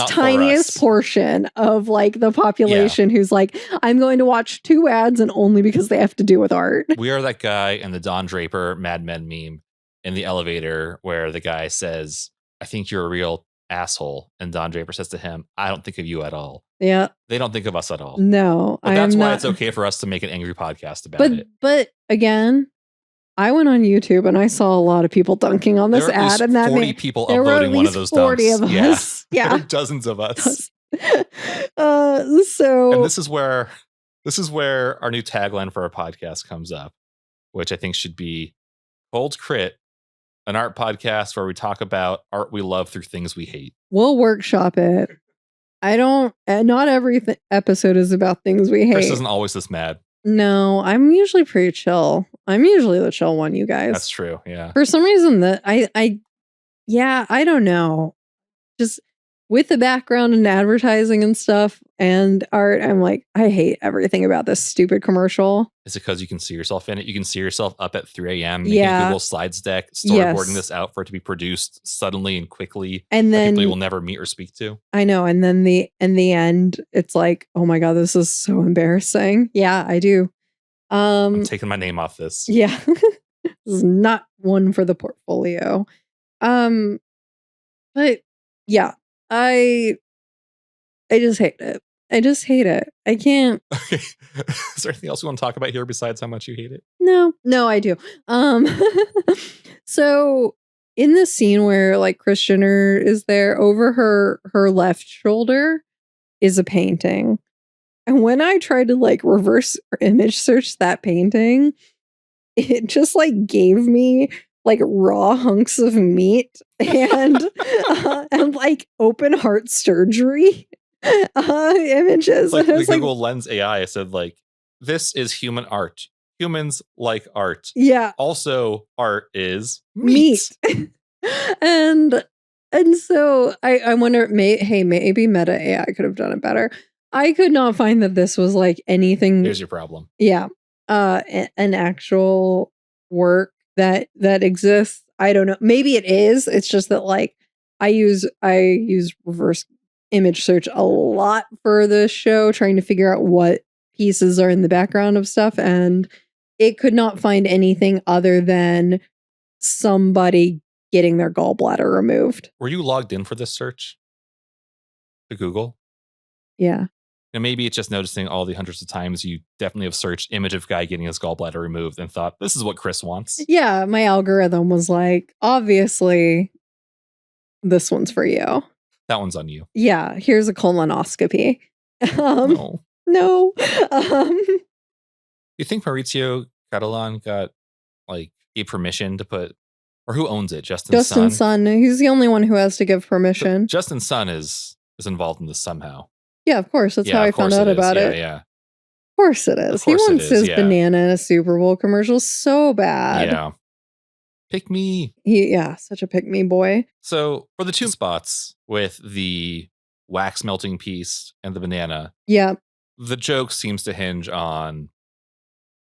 tiniest portion of like the population who's like, I'm going to watch 2 ads and only because they have to do with art. We are that guy in the Don Draper Mad Men meme in the elevator where the guy says, I think you're a real asshole. And Don Draper says to him, I don't think of you at all. Yeah. They don't think of us at all. No. But that's why it's okay for us to make an angry podcast about it. But again, I went on YouTube and I saw a lot of people dunking on this ad, and that 40 people upvoting one of those dumps. 40 of us. Yeah. There are dozens of us. So and this is where our new tagline for our podcast comes up, which I think should be cold crit an art podcast where we talk about art we love through things we hate. We'll workshop it. Not every episode is about things we hate. Chris isn't always this mad. No, I'm usually pretty chill. I'm usually the chill one, you guys. That's true, yeah. For some reason I don't know. Just with the background in advertising and stuff and art, I'm like, I hate everything about this stupid commercial. Is it because you can see yourself in it? You can see yourself up at 3 a.m. making a Google Slides deck, storyboarding this out for it to be produced suddenly and quickly, and then people you will never meet or speak to. I know, and then in the end, it's like, oh my god, this is so embarrassing. Yeah, I do. I'm taking my name off this. Yeah, this is not one for the portfolio. But yeah, I just hate it. I just hate it. I can't. Okay. Is there anything else you want to talk about here besides how much you hate it? No, I do. So in the scene where like Kris Jenner is there, over her left shoulder is a painting. And when I tried to like reverse image search that painting, it just like gave me like raw hunks of meat and like open heart surgery images. Like the Google Lens AI said, like, this is human art. Humans like art. Yeah. Also, art is meat. and so I wonder, maybe Meta AI could have done it better. I could not find that this was like anything. Here's your problem. Yeah. An actual work that exists. I don't know. Maybe it is. It's just that like I use reverse image search a lot for the show, trying to figure out what pieces are in the background of stuff, and it could not find anything other than somebody getting their gallbladder removed. Were you logged in for this search to Google? Yeah. And maybe it's just noticing all the hundreds of times you definitely have searched image of guy getting his gallbladder removed and thought, this is what Chris wants. Yeah, my algorithm was like, obviously, this one's for you. That one's on you. Yeah, here's a colonoscopy. No. You think Maurizio Catalan got like a permission to put, or who owns it? Justin's son. He's the only one who has to give permission. Justin's son is involved in this somehow. Yeah, of course. That's how I found out about it. Yeah. Of course it is. He wants his banana in a Super Bowl commercial so bad. Yeah. Pick me. Such a pick me boy. So for the two spots with the wax melting piece and the banana, the joke seems to hinge on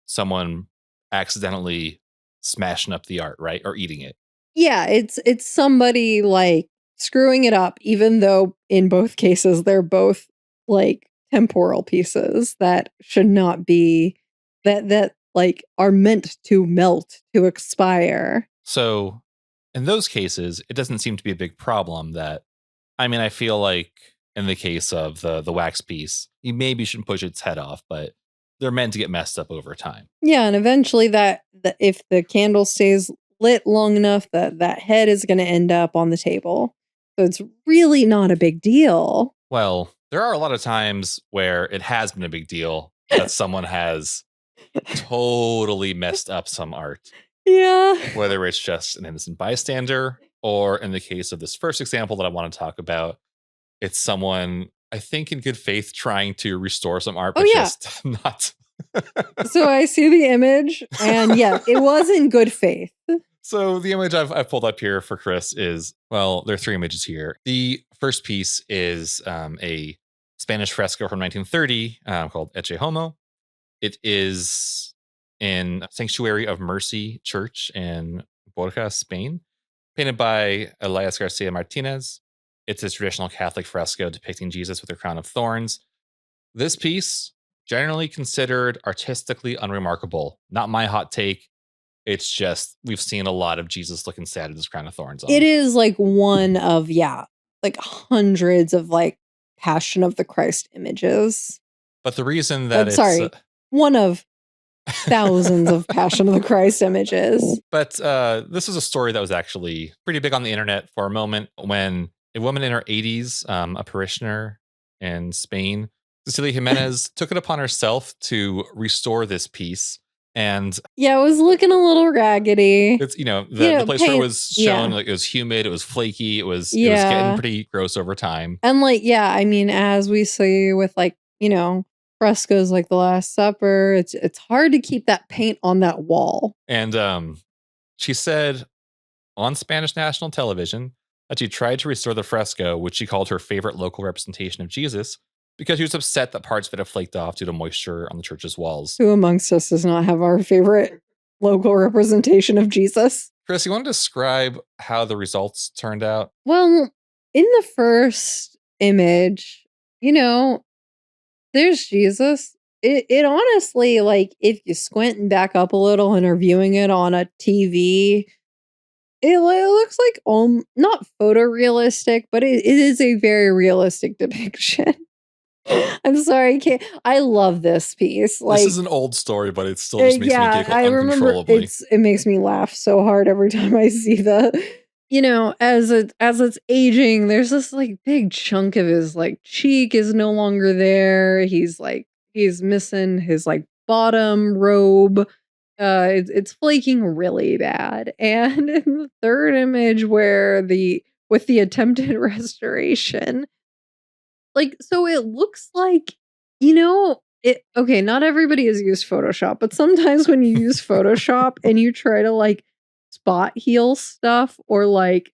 someone accidentally smashing up the art, right? Or eating it. Yeah, it's somebody like screwing it up, even though in both cases they're both like temporal pieces that should not be, that like are meant to melt, to expire. So in those cases, it doesn't seem to be a big problem. I feel like in the case of the wax piece, you maybe shouldn't push its head off, but they're meant to get messed up over time. Yeah, and eventually that if the candle stays lit long enough, that head is going to end up on the table. So it's really not a big deal. Well, there are a lot of times where it has been a big deal that someone has totally messed up some art. Yeah. Whether it's just an innocent bystander, or in the case of this first example that I want to talk about, it's someone, I think, in good faith trying to restore some art, but just not. So I see the image, and yeah, it was in good faith. So the image I've pulled up here for Chris is, well, there are three images here. The first piece is a Spanish fresco from 1930 called Ecce Homo. It is in Sanctuary of Mercy Church in Borja, Spain, painted by Elias Garcia Martinez. It's a traditional Catholic fresco depicting Jesus with a crown of thorns. This piece, generally considered artistically unremarkable. Not my hot take. It's just, we've seen a lot of Jesus looking sad with his crown of thorns on. It is like one of, like hundreds of like Passion of the Christ images. But the reason that one of thousands of Passion of the Christ images. But this is a story that was actually pretty big on the internet for a moment when a woman in her 80s, a parishioner in Spain, Cecilia Jimenez, took it upon herself to restore this piece And yeah, it was looking a little raggedy. it's, the place where it was shown, like, it was humid, it was flaky, it was getting pretty gross over time. And like, yeah, I mean, as we see with like, frescoes like the Last Supper, it's hard to keep that paint on that wall. And she said on Spanish national television that she tried to restore the fresco, which she called her favorite local representation of Jesus, because she was upset that parts of it had flaked off due to moisture on the church's walls. Who amongst us does not have our favorite local representation of Jesus? Chris, you want to describe how the results turned out? Well, in the first image, there's Jesus. It honestly, like, if you squint and back up a little and are viewing it on a TV, it looks like not photorealistic, but it is a very realistic depiction. I'm sorry, I love this piece. Like, this is an old story, but it still just makes me giggle uncontrollably. It makes me laugh so hard every time I see as it's aging, there's this like big chunk of his like cheek is no longer there. He's missing his like bottom robe. It's flaking really bad. And in the third image with the attempted restoration, like, so it looks like, okay, not everybody has used Photoshop, but sometimes when you use Photoshop and you try to like spot heal stuff or like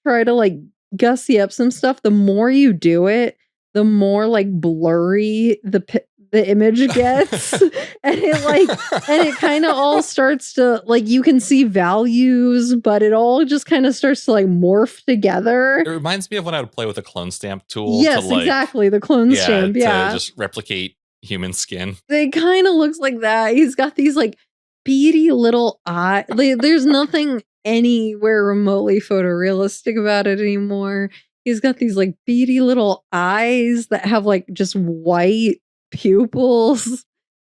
try to like gussy up some stuff, the more you do it, the more like blurry the image gets. and it kind of all starts to like, you can see values, but it all just kind of starts to like morph together. It reminds me of when I would play with a clone stamp tool. Yes, exactly. The clone stamp. Yeah. To just replicate human skin. It kind of looks like that. He's got these like beady little eyes. There's nothing anywhere remotely photorealistic about it anymore. He's got these like beady little eyes that have like just white pupils.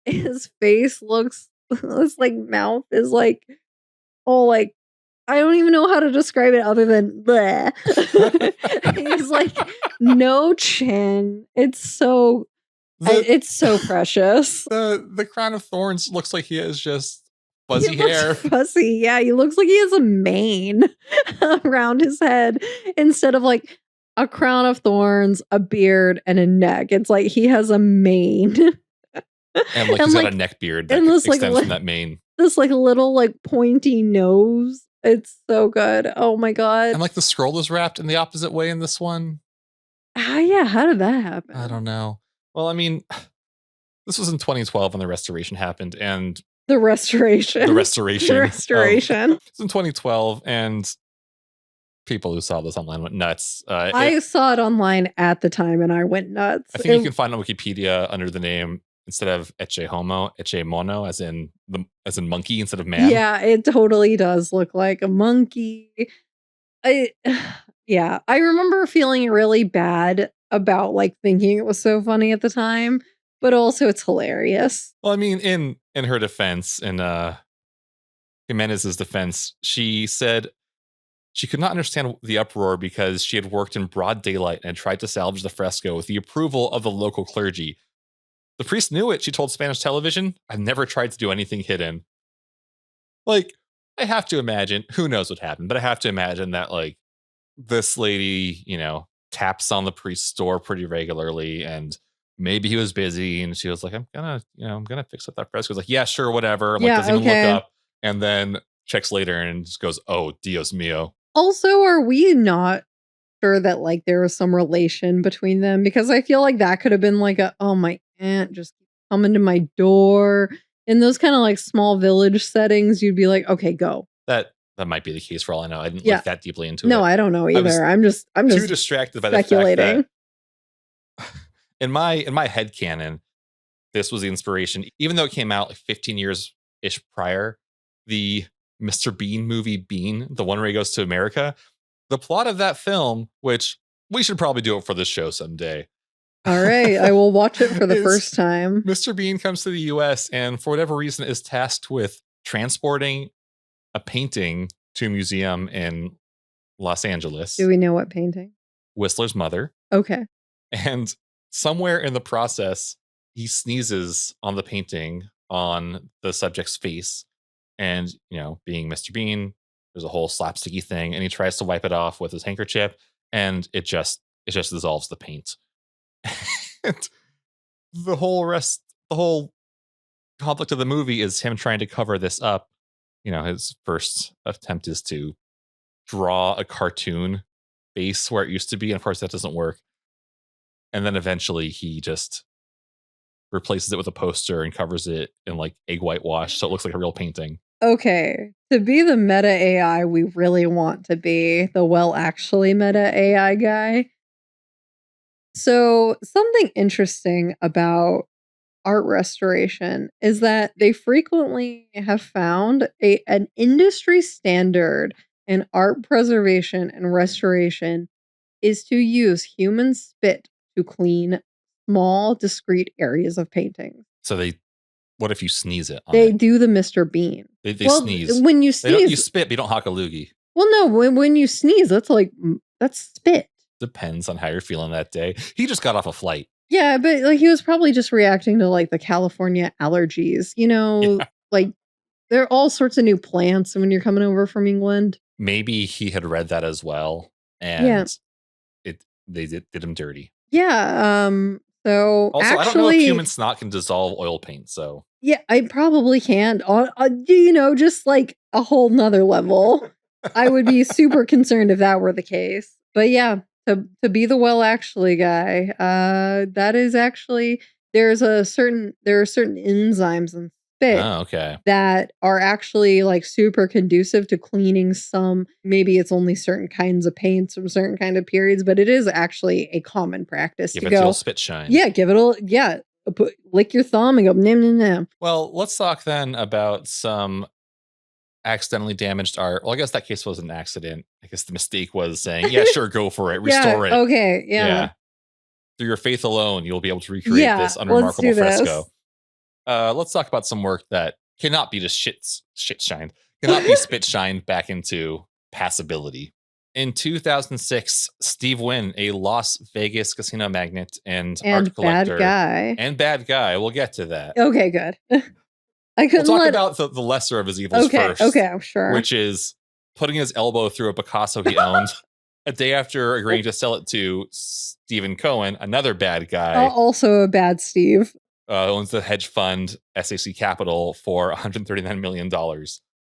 His face looks, his like mouth is like all like, I don't even know how to describe it other than bleh. He's like no chin. It's so precious. The crown of thorns looks like he has just fuzzy hair. Fuzzy, yeah. He looks like he has a mane around his head instead of like a crown of thorns, a beard, and a neck. It's like he has a mane. And like he's got a neck beard that extends from that mane. This like little like pointy nose. It's so good. Oh my god. And like the scroll is wrapped in the opposite way in this one. Yeah, how did that happen? I don't know. Well, I mean, this was in 2012 when the restoration happened, and the restoration. It's in 2012, and people who saw this online went nuts. I saw it online at the time, and I went nuts. I think you can find on Wikipedia under the name, instead of Ecce Homo, Ecce Mono, as in monkey instead of man. Yeah, it totally does look like a monkey. I remember feeling really bad about like thinking it was so funny at the time, but also it's hilarious. Well, I mean, in her defense, in Jimenez's defense, she said she could not understand the uproar because she had worked in broad daylight and tried to salvage the fresco with the approval of the local clergy. The priest knew it, she told Spanish television. I've never tried to do anything hidden. Like, I have to imagine, who knows what happened, but I have to imagine that, like, this lady, taps on the priest's door pretty regularly, and maybe he was busy, and she was like, I'm gonna fix up that fresco. He was like, yeah, sure, whatever. Like, doesn't even look up, and then checks later and just goes, oh, Dios mío. Also, are we not sure that, like, there was some relation between them? Because I feel like that could have been like my aunt just coming to my door. In those kind of like small village settings, you'd be like, okay, go. That might be the case for all I know. I didn't look that deeply into it. No, I don't know either. I'm just too distracted by speculating. The fact that in my headcanon, this was the inspiration. Even though it came out like 15 years-ish prior, the Mr. Bean movie Bean, the one where he goes to America, the plot of that film, which we should probably do it for this show someday. All right, I will watch it for the first time. Mr. Bean comes to the US and for whatever reason is tasked with transporting a painting to a museum in Los Angeles. Do we know what painting? Whistler's Mother. Okay. And somewhere in the process, he sneezes on the painting on the subject's face. And, being Mr. Bean, there's a whole slapsticky thing, and he tries to wipe it off with his handkerchief, and it just dissolves the paint. And the whole conflict of the movie is him trying to cover this up. His first attempt is to draw a cartoon base where it used to be, and of course that doesn't work. And then eventually he just replaces it with a poster and covers it in like egg whitewash, so it looks like a real painting. Okay, to be the meta AI we really want to be, the actually meta AI guy. So something interesting about art restoration is that they frequently have found an industry standard in art preservation and restoration is to use human spit to clean small, discrete areas of paintings. So what if you sneeze it? They do the Mr. Bean. They sneeze. When you sneeze, you spit, but you don't hock a loogie. Well, no, when you sneeze, that's spit. Depends on how you're feeling that day. He just got off a flight. Yeah, but he was probably just reacting to the California allergies. Yeah. There are all sorts of new plants when you're coming over from England. Maybe he had read that as well, and they did him dirty. Yeah. So also, actually, I don't know if human snot can dissolve oil paint. So yeah, I probably can. Just a whole nother level. I would be super concerned if that were the case. But yeah, to be the actually guy, that is actually there are certain enzymes in spit that are actually super conducive to cleaning some. Maybe it's only certain kinds of paints from certain kind of periods, but it is actually a common practice to go spit shine. Yeah, give it a lick your thumb and go nom nom nom. Well, let's talk then about some accidentally damaged art. Well, I guess that case was an accident. I guess the mistake was saying, yeah, sure, go for it. Restore it. Okay, yeah. Through your faith alone, you'll be able to recreate this unremarkable fresco. Let's talk about some work that cannot be just shit shined. Cannot be spit shined back into passability. In 2006, Steve Wynn, a Las Vegas casino magnate and art collector. Bad guy. We'll get to that. Okay, good. We'll talk about the lesser of his evils first. Okay, I'm sure. Which is putting his elbow through a Picasso he owned a day after agreeing to sell it to Stephen Cohen, another bad guy. Also a bad Steve. Owns the hedge fund SAC Capital for $139 million.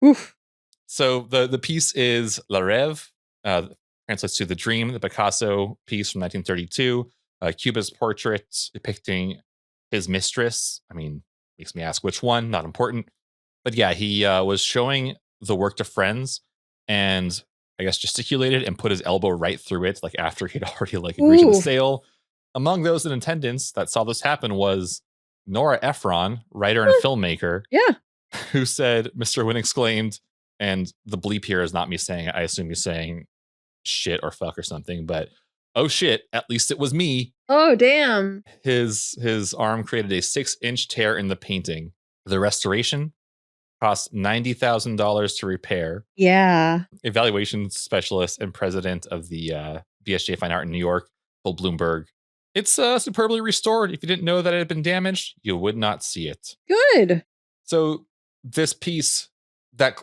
Oof. So the piece is La Rêve, translates to The Dream, the Picasso piece from 1932, Cubist portrait depicting his mistress. I mean, makes me ask which one, not important. But yeah, he was showing the work to friends and I guess gesticulated and put his elbow right through it, after he'd already agreed to the sale. Among those in attendance that saw this happen was Nora Ephron, writer and filmmaker. Yeah. Who said, Mr. Wynn exclaimed, and the bleep here is not me saying it, I assume he's saying shit or fuck or something, but oh shit, at least it was me. Oh, damn. His arm created a 6-inch tear in the painting. The restoration cost $90,000 to repair. Yeah. Evaluation specialist and president of the BSJ Fine Art in New York told Bloomberg, it's superbly restored. If you didn't know that it had been damaged, you would not see it. Good. So this piece that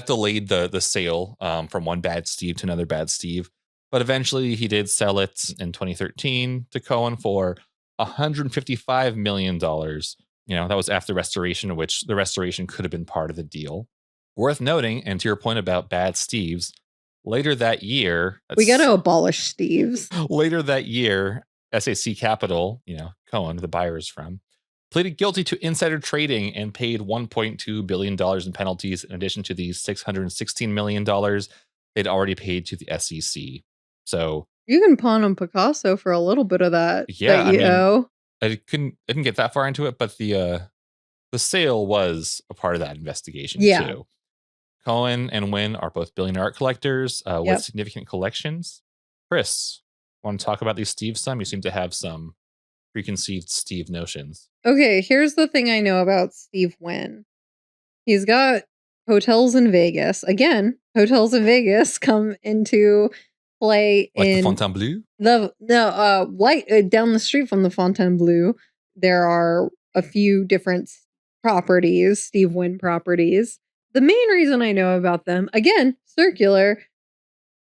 delayed the sale from one bad Steve to another bad Steve. But eventually he did sell it in 2013 to Cohen for $155 million. That was after restoration, which the restoration could have been part of the deal. Worth noting, and to your point about bad Steves, later that year... We got to abolish Steves. Later that year, SAC Capital, Cohen, the buyer is from, pleaded guilty to insider trading and paid $1.2 billion in penalties in addition to the $616 million they'd already paid to the SEC. So you can pawn on Picasso for a little bit of that. Yeah, that you owe. I didn't get that far into it, but the sale was a part of that investigation too. Cohen and Wynn are both billionaire art collectors with significant collections. Chris, want to talk about these Steve some? You seem to have some preconceived Steve notions. Okay, here's the thing I know about Steve Wynn. He's got hotels in Vegas. Again, hotels in Vegas come into play in the Fontainebleau? Down the street from the Fontainebleau, there are a few different properties, Steve Wynn properties. The main reason I know about them, again, circular,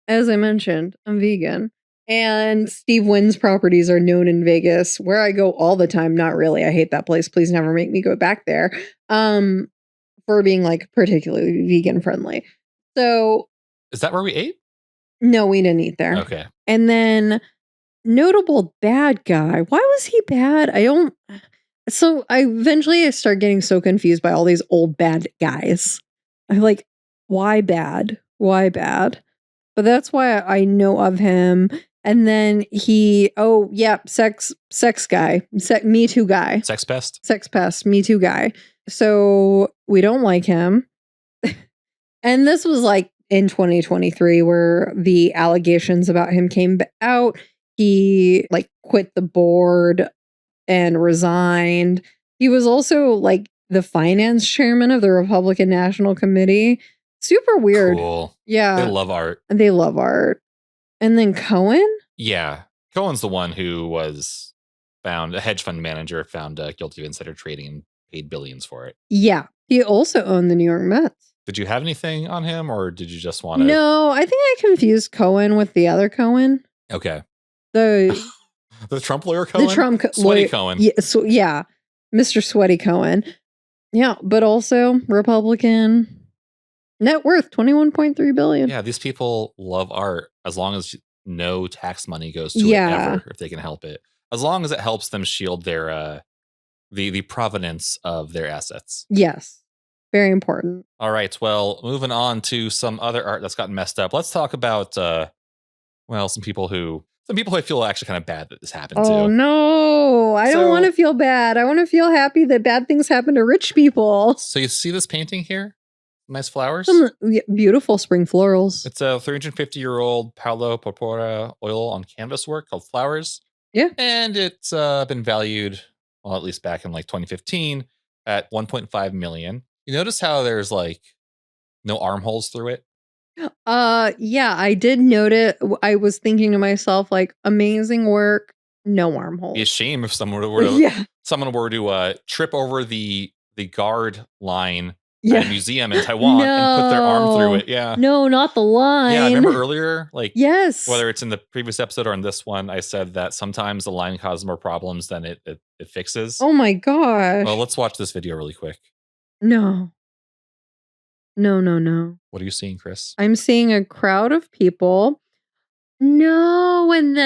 as I mentioned, I'm vegan. And Steve Wynn's properties are known in Vegas, where I go all the time. Not really. I hate that place. Please never make me go back there. For being like particularly vegan friendly. So is that where we ate? No, we didn't eat there. Okay. And then notable bad guy. Why was he bad? I start getting so confused by all these old bad guys. I'm like, why bad? Why bad? But that's why I know of him. And then sex guy, Me Too guy. Sex pest, Me Too guy. So we don't like him. And this was like in 2023 where the allegations about him came out. He like quit the board and resigned. He was also like the finance chairman of the Republican National Committee. Super weird. Cool. Yeah. They love art. And then Cohen? Yeah. Cohen's the one who was found, a hedge fund manager, found guilty of insider trading and paid billions for it. Yeah. He also owned the New York Mets. Did you have anything on him, or did you just want to? No, I think I confused Cohen with the other Cohen. Okay. The Trump lawyer Cohen? The Trump Sweaty lawyer, Cohen. Yeah. Mr. Sweaty Cohen. Yeah, but also Republican. Net worth $21.3 billion. Yeah, these people love art as long as no tax money goes to it ever, if they can help it. As long as it helps them shield their the provenance of their assets. Yes. Very important. All right. Well, moving on to some other art that's gotten messed up. Let's talk about some people who I feel actually kind of bad that this happened to. Oh no. I don't want to feel bad. I want to feel happy that bad things happen to rich people. So you see this painting here? Nice flowers. Some beautiful spring florals. It's a 350-year-old Paolo Porpora oil on canvas work called Flowers. Yeah. And it's been valued, well, at least back in like 2015, at $1.5 million. You notice how there's like no armholes through it? Yeah, I did note it. I was thinking to myself, like, amazing work, no armholes. It'd be a shame if someone were to trip over the guard line at a museum in Taiwan and put their arm through it. Yeah. No, not the line. Yeah, I remember earlier, like, yes, whether it's in the previous episode or in this one, I said that sometimes the line causes more problems than it fixes. Oh my gosh. Well, let's watch this video really quick. No. What are you seeing, Chris? I'm seeing a crowd of people. No, and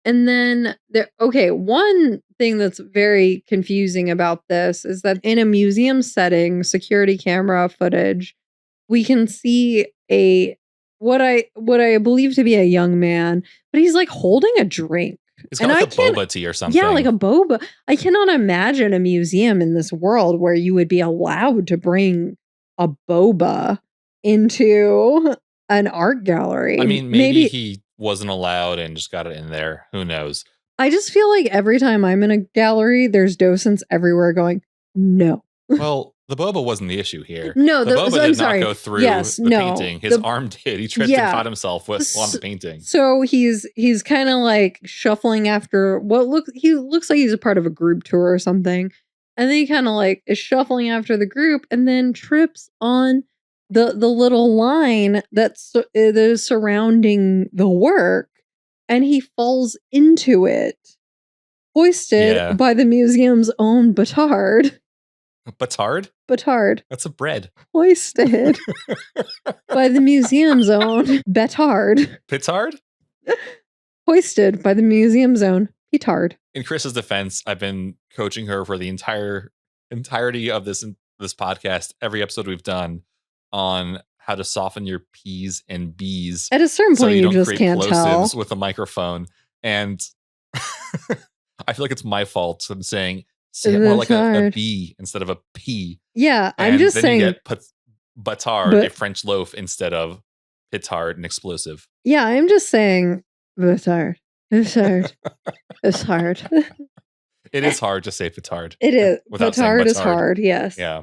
then there. Okay, one thing that's very confusing about this is that in a museum setting, security camera footage, we can see what I believe to be a young man, but he's like holding a drink. It's got like a boba tea or something. Yeah, like a boba. I cannot imagine a museum in this world where you would be allowed to bring a boba into an art gallery. I mean, maybe he wasn't allowed and just got it in there. Who knows? I just feel like every time I'm in a gallery, there's docents everywhere going, no. Well, the boba wasn't the issue here. No, the boba did not go through the painting. His arm did. He tripped and caught himself on the painting. So he's kind of like shuffling after he looks like he's a part of a group tour or something. And then he kind of like is shuffling after the group and then trips on the little line that is surrounding the work. And he falls into it, hoisted by the museum's own Batard. Batard? Batard. That's a bread. Hoisted by the museum's own Batard. Petard? Hoisted by the museum's own Petard. In Chris's defense, I've been coaching her for the entirety of this podcast, every episode we've done, on how to soften your P's and B's. At a certain point, you just can't tell with a microphone. And I feel like it's my fault. I'm saying say it more like a B instead of a P. Yeah, and I'm just then saying. You get batard, a French loaf, instead of petard, an explosive. Yeah, I'm just saying batard. Batard. It's hard. It is hard to say petard. It is. Petard is hard. Yes. Yeah.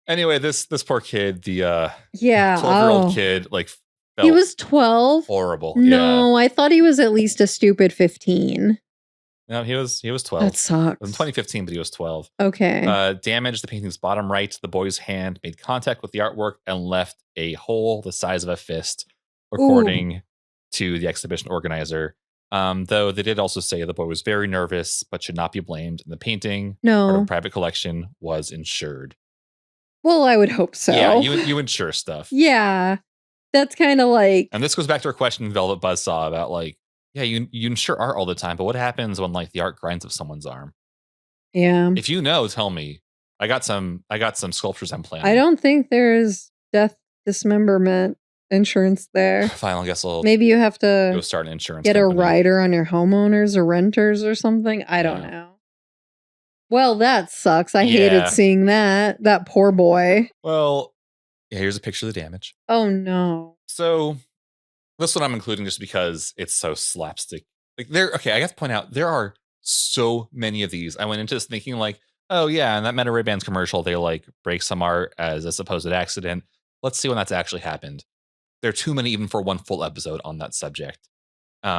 Anyway, this poor kid, the 12-year-old kid, like he was 12. Horrible. No, I thought he was at least a stupid 15. No, he was 12. That sucks. It was in 2015, but he was 12. Okay. Damaged the painting's bottom right. The boy's hand made contact with the artwork and left a hole the size of a fist, according to the exhibition organizer. Though they did also say the boy was very nervous, but should not be blamed. And the painting, part of a private collection, was insured. Well, I would hope so. Yeah, you insure stuff. Yeah. That's kind of like... And this goes back to our question Velvet Buzzsaw about like, yeah, you insure art all the time, but what happens when like the art grinds up someone's arm? Yeah. If you know, tell me. I got some sculptures I'm planning. I don't think there's death dismemberment insurance there. Fine, I guess I'll maybe you have to go start an insurance get company. a rider on your homeowners or renters or something. I don't know. Well, that sucks. I hated seeing that. That poor boy. Well, yeah, here's a picture of the damage. Oh no. So this one I'm including just because it's so slapstick. Like I have to point out there are so many of these. I went into this thinking like, oh yeah, and that Meta Ray-Bans commercial, they like break some art as a supposed accident. Let's see when that's actually happened. There are too many even for one full episode on that subject.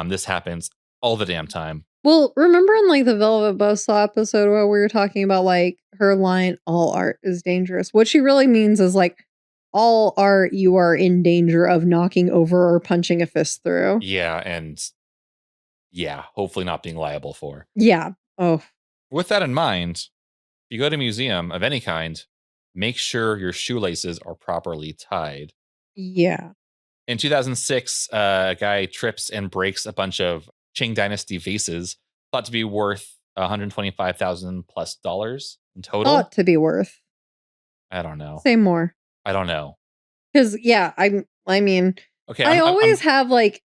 This happens all the damn time. Well, remember in like the Velvet Buzzsaw episode where we were talking about like her line, all art is dangerous. What she really means is like all art you are in danger of knocking over or punching a fist through. Yeah, and hopefully not being liable for. Yeah. Oh. With that in mind, if you go to a museum of any kind, make sure your shoelaces are properly tied. Yeah. In 2006, a guy trips and breaks a bunch of Qing Dynasty vases, thought to be worth $125,000+ in total. Thought to be worth. I don't know. Say more. I don't know. Because I mean, okay. I always have like,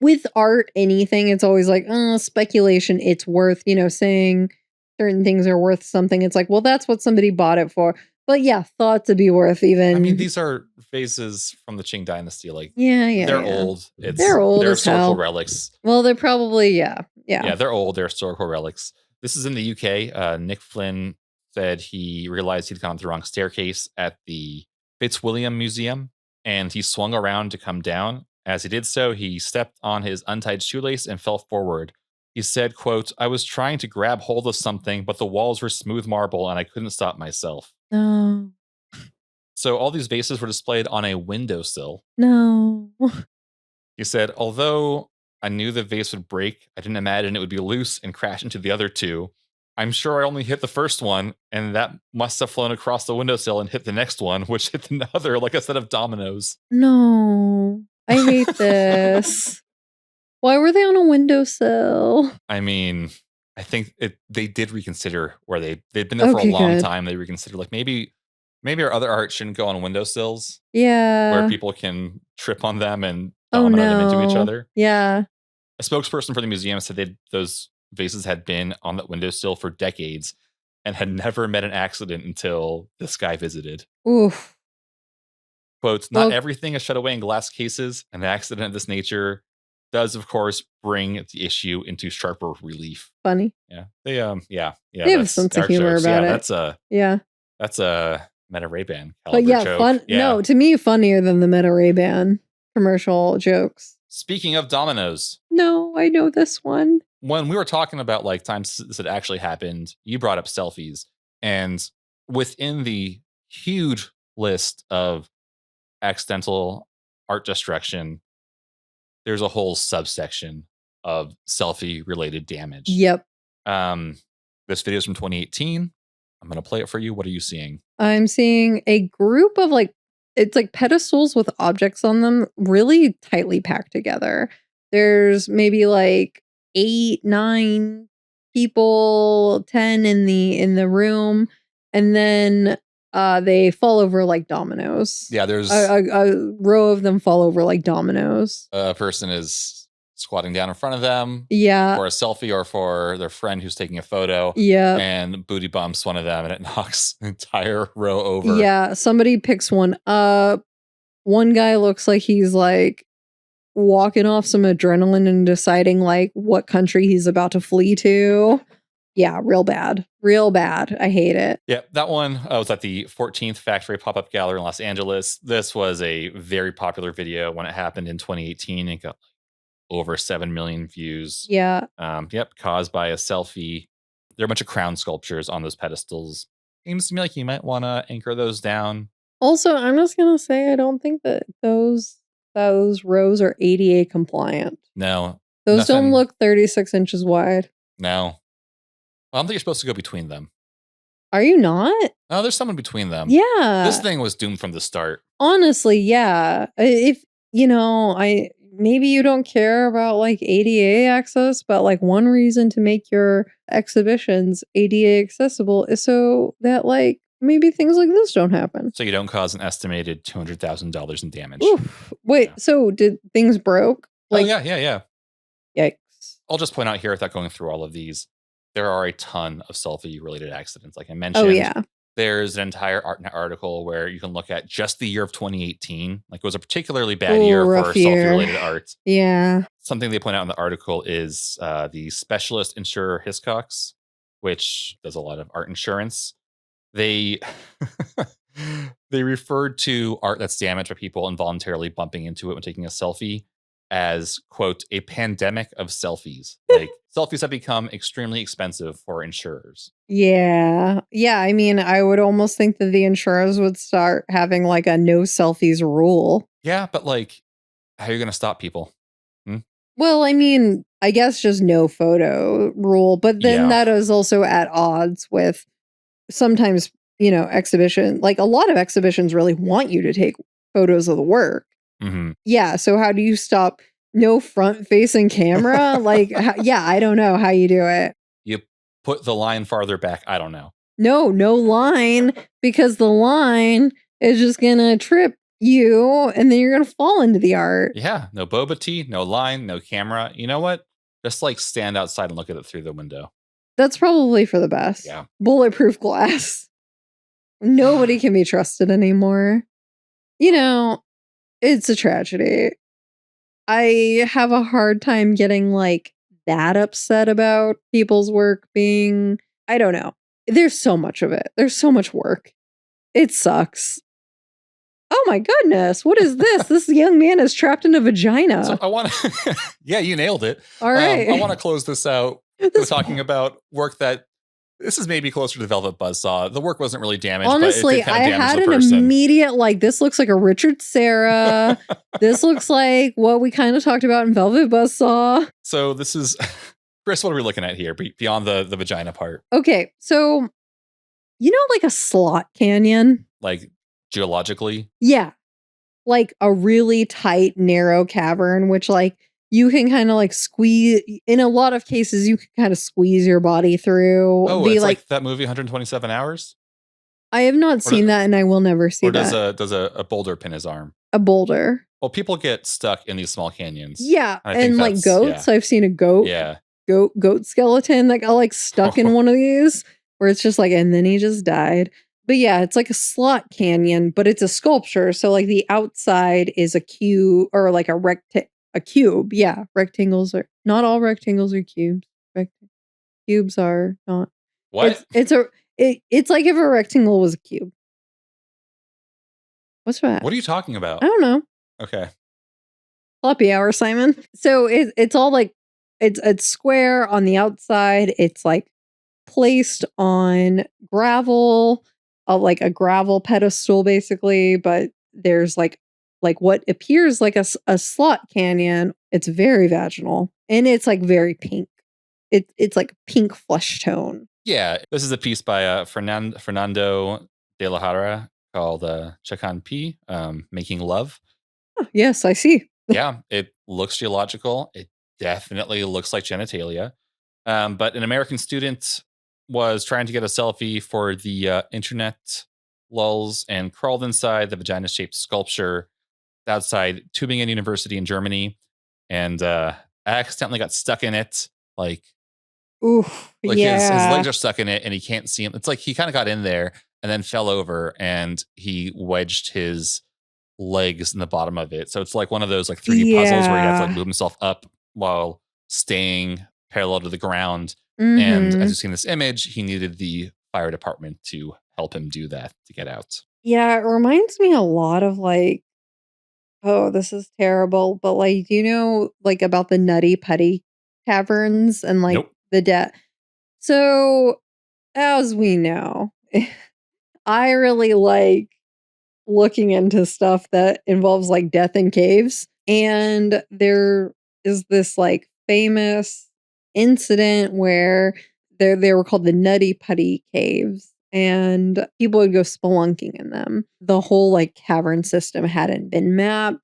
with art, anything, it's always like, speculation. It's worth, saying certain things are worth something. It's like, well, that's what somebody bought it for. But yeah, thought to be worth even. I mean, these are vases from the Qing Dynasty. Like, they're old. They're old. They're as historical hell. relics. Well, they're probably Yeah, they're old. They're historical relics. This is in the UK. Nick Flynn said he realized he'd gone to the wrong staircase at the Fitzwilliam Museum, and he swung around to come down. As he did so, he stepped on his untied shoelace and fell forward. He said, quote, "I was trying to grab hold of something, but the walls were smooth marble and I couldn't stop myself." No. So all these vases were displayed on a windowsill. No. He said, "Although I knew the vase would break, I didn't imagine it would be loose and crash into the other two. I'm sure I only hit the first one, and that must have flown across the windowsill and hit the next one, which hit the other like a set of dominoes." No. I hate this. Why were they on a windowsill? I mean, I think they did reconsider where they'd been there for a long time. They reconsidered like maybe our other art shouldn't go on windowsills. Yeah. Where people can trip on them and domino them into each other. Yeah. A spokesperson for the museum said those vases had been on that windowsill for decades and had never met an accident until this guy visited. Oof. Quote, "Not everything is shut away in glass cases. An accident of this nature does, of course, bring the issue into sharper relief." Funny. Yeah. They have a sense of humor about it. That's a Meta Ray-Ban but joke. Fun. Yeah. No, to me, funnier than the Meta Ray-Ban commercial jokes. Speaking of dominoes. No, I know this one. When we were talking about like times this had actually happened, you brought up selfies. And within the huge list of accidental art destruction, there's a whole subsection of selfie-related damage. Yep. This video is from 2018. I'm going to play it for you. What are you seeing? I'm seeing a group of it's like pedestals with objects on them really tightly packed together. There's maybe like 8, 9 people, 10 in the room, and then they fall over like dominoes. Yeah, there's a row of them fall over like dominoes. A person is squatting down in front of them. Yeah. For a selfie or for their friend who's taking a photo. Yeah. And booty bumps one of them and it knocks an entire row over. Yeah. Somebody picks one up. One guy looks like he's like walking off some adrenaline and deciding like what country he's about to flee to. Yeah, real bad. Real bad. I hate it. Yeah, that one was at the 14th Factory Pop-Up Gallery in Los Angeles. This was a very popular video when it happened in 2018. It got over 7 million views. Yeah. Yep, caused by a selfie. There are a bunch of crown sculptures on those pedestals. Seems to me like you might want to anchor those down. Also, I'm just gonna say I don't think that those rows are ADA compliant. No. Those don't look 36 inches wide. No. I don't think you're supposed to go between them. Are you not? No, there's someone between them. Yeah. This thing was doomed from the start. Honestly, yeah. If, maybe you don't care about like ADA access, but like one reason to make your exhibitions ADA accessible is so that like maybe things like this don't happen. So you don't cause an estimated $200,000 in damage. Oof. Wait, so did things broke? Like, yeah. Yikes. I'll just point out here, without going through all of these, there are a ton of selfie-related accidents. Like I mentioned, oh, yeah. There's an entire ArtNet article where you can look at just the year of 2018. Like it was a particularly bad year for selfie-related art. Yeah. Something they point out in the article is the specialist insurer Hiscox, which does a lot of art insurance. They they referred to art that's damaged by people involuntarily bumping into it when taking a selfie as, quote, a pandemic of selfies. Like selfies have become extremely expensive for insurers. Yeah. Yeah. I mean, I would almost think that the insurers would start having like a no selfies rule. Yeah, but like, how are you going to stop people? Well, I mean, I guess just no photo rule, but then that is also at odds with sometimes, exhibition. Like a lot of exhibitions really want you to take photos of the work. Mm-hmm. Yeah. So how do you stop no front facing camera? Like, I don't know how you do it. You put the line farther back. I don't know. No line, because the line is just going to trip you and then you're going to fall into the art. Yeah. No boba tea, no line, no camera. You know what? Just like stand outside and look at it through the window. That's probably for the best. Yeah. Bulletproof glass. Nobody can be trusted anymore. It's a tragedy. I have a hard time getting like that upset about people's work being, I don't know. There's so much of it. There's so much work. It sucks. Oh my goodness. What is this? This young man is trapped in a vagina. So I want to, yeah, you nailed it. All right. I want to close this out. We're talking about work that, this is maybe closer to Velvet Buzzsaw. The work wasn't really damaged. Honestly, but it I had an immediate, like, this looks like a Richard Serra. This looks like what we kind of talked about in Velvet Buzzsaw. So this is, Chris, what are we looking at here beyond the vagina part? Okay, so, like a slot canyon? Like geologically? Yeah. Like a really tight, narrow cavern, which like you can kind of like squeeze, in a lot of cases, you can kind of squeeze your body through. Oh, it's like that movie 127 Hours? I have not seen that and I will never see that. Or does a boulder pin his arm? A boulder. Well, people get stuck in these small canyons. Yeah. And like goats. Yeah. I've seen a goat. Yeah. Goat skeleton that got like stuck in one of these where it's just like, and then he just died. But yeah, it's like a slot canyon, but it's a sculpture. So like the outside is a cube or like a cube. Yeah. Rectangles are not all rectangles are cubes. Cubes are not. What? It's like if a rectangle was a cube. What's that? What are you talking about? I don't know. Okay. Floppy hour, Simon. So it's all like it's square on the outside. It's like placed on gravel, like a gravel pedestal, basically. But there's like what appears like a slot canyon. It's very vaginal and it's like very pink. It's like pink flesh tone. Yeah, this is a piece by Fernando de la Jara called Chacan P, Making Love. Oh, yes, I see. Yeah, it looks geological. It definitely looks like genitalia. But an American student was trying to get a selfie for the internet lulz and crawled inside the vagina-shaped sculpture outside Tübingen University in Germany, and accidentally got stuck in it. Like, oof, his legs are stuck in it, and he can't see him. It's like he kind of got in there and then fell over, and he wedged his legs in the bottom of it. So it's like one of those like 3D puzzles where you have to like move himself up while staying parallel to the ground. Mm-hmm. And as you see in this image, he needed the fire department to help him do that to get out. Yeah, it reminds me a lot of like, oh, this is terrible. But like, like about the Nutty Putty caverns and like Nope. the death. So as we know, I really like looking into stuff that involves like death in caves. And there is this like famous incident where they were called the Nutty Putty Caves. And people would go spelunking in them. The whole like cavern system hadn't been mapped.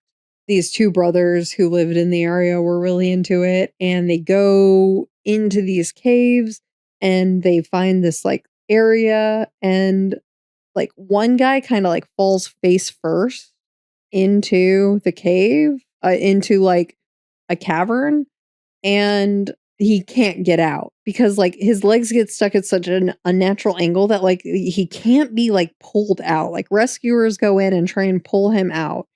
These two brothers who lived in the area were really into it. And they go into these caves and they find this like area. And like one guy kind of like falls face first into the cave, into like a cavern, and he can't get out because like his legs get stuck at such an unnatural angle that like he can't be like pulled out. Like rescuers go in and try and pull him out,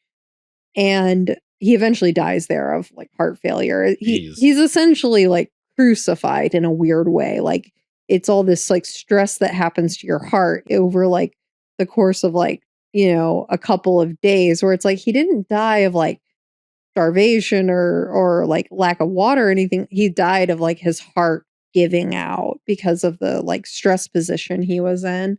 and he eventually dies there of like heart failure. He's essentially like crucified in a weird way. Like it's all this like stress that happens to your heart over like the course of like, a couple of days, where it's like he didn't die of like starvation or like lack of water or anything. He died of like his heart giving out because of the like stress position he was in.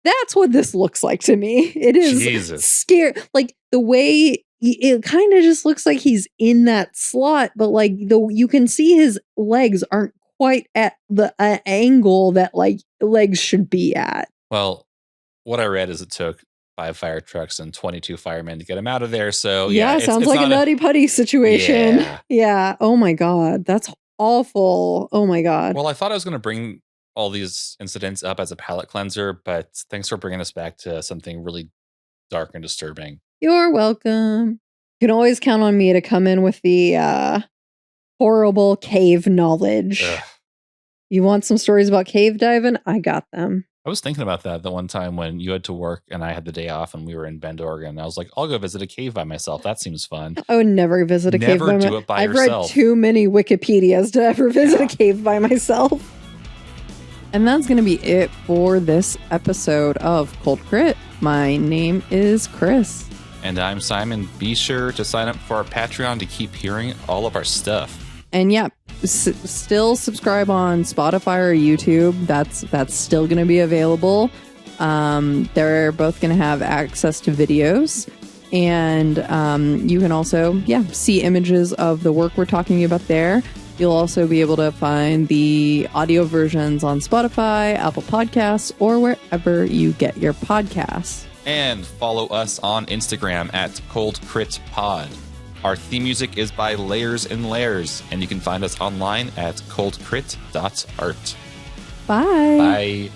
That's what this looks like to me. It is scary. Like the way it kind of just looks like he's in that slot, but like you can see his legs aren't quite at the angle that like legs should be at. Well, what I read is it took 5 fire trucks and 22 firemen to get him out of there. So yeah, sounds like a Nutty Putty situation. Yeah. Oh my God. That's awful. Oh my God. Well, I thought I was going to bring all these incidents up as a palate cleanser, but thanks for bringing us back to something really dark and disturbing. You're welcome. You can always count on me to come in with the horrible cave knowledge. Ugh. You want some stories about cave diving? I got them. I was thinking about that the one time when you had to work and I had the day off and we were in Bend, Oregon. I was like, I'll go visit a cave by myself. That seems fun. I would never visit a cave by myself. Never do it by yourself. I've read too many Wikipedias to ever visit a cave by myself. And that's going to be it for this episode of Cold Crit. My name is Chris. And I'm Simon. Be sure to sign up for our Patreon to keep hearing all of our stuff. And yeah, still subscribe on Spotify or YouTube. That's still going to be available. They're both going to have access to videos. And you can also, see images of the work we're talking about there. You'll also be able to find the audio versions on Spotify, Apple Podcasts, or wherever you get your podcasts. And follow us on Instagram at Cold Crit Pod. Our theme music is by Layers and Layers, and you can find us online at coldcrit.art. Bye. Bye.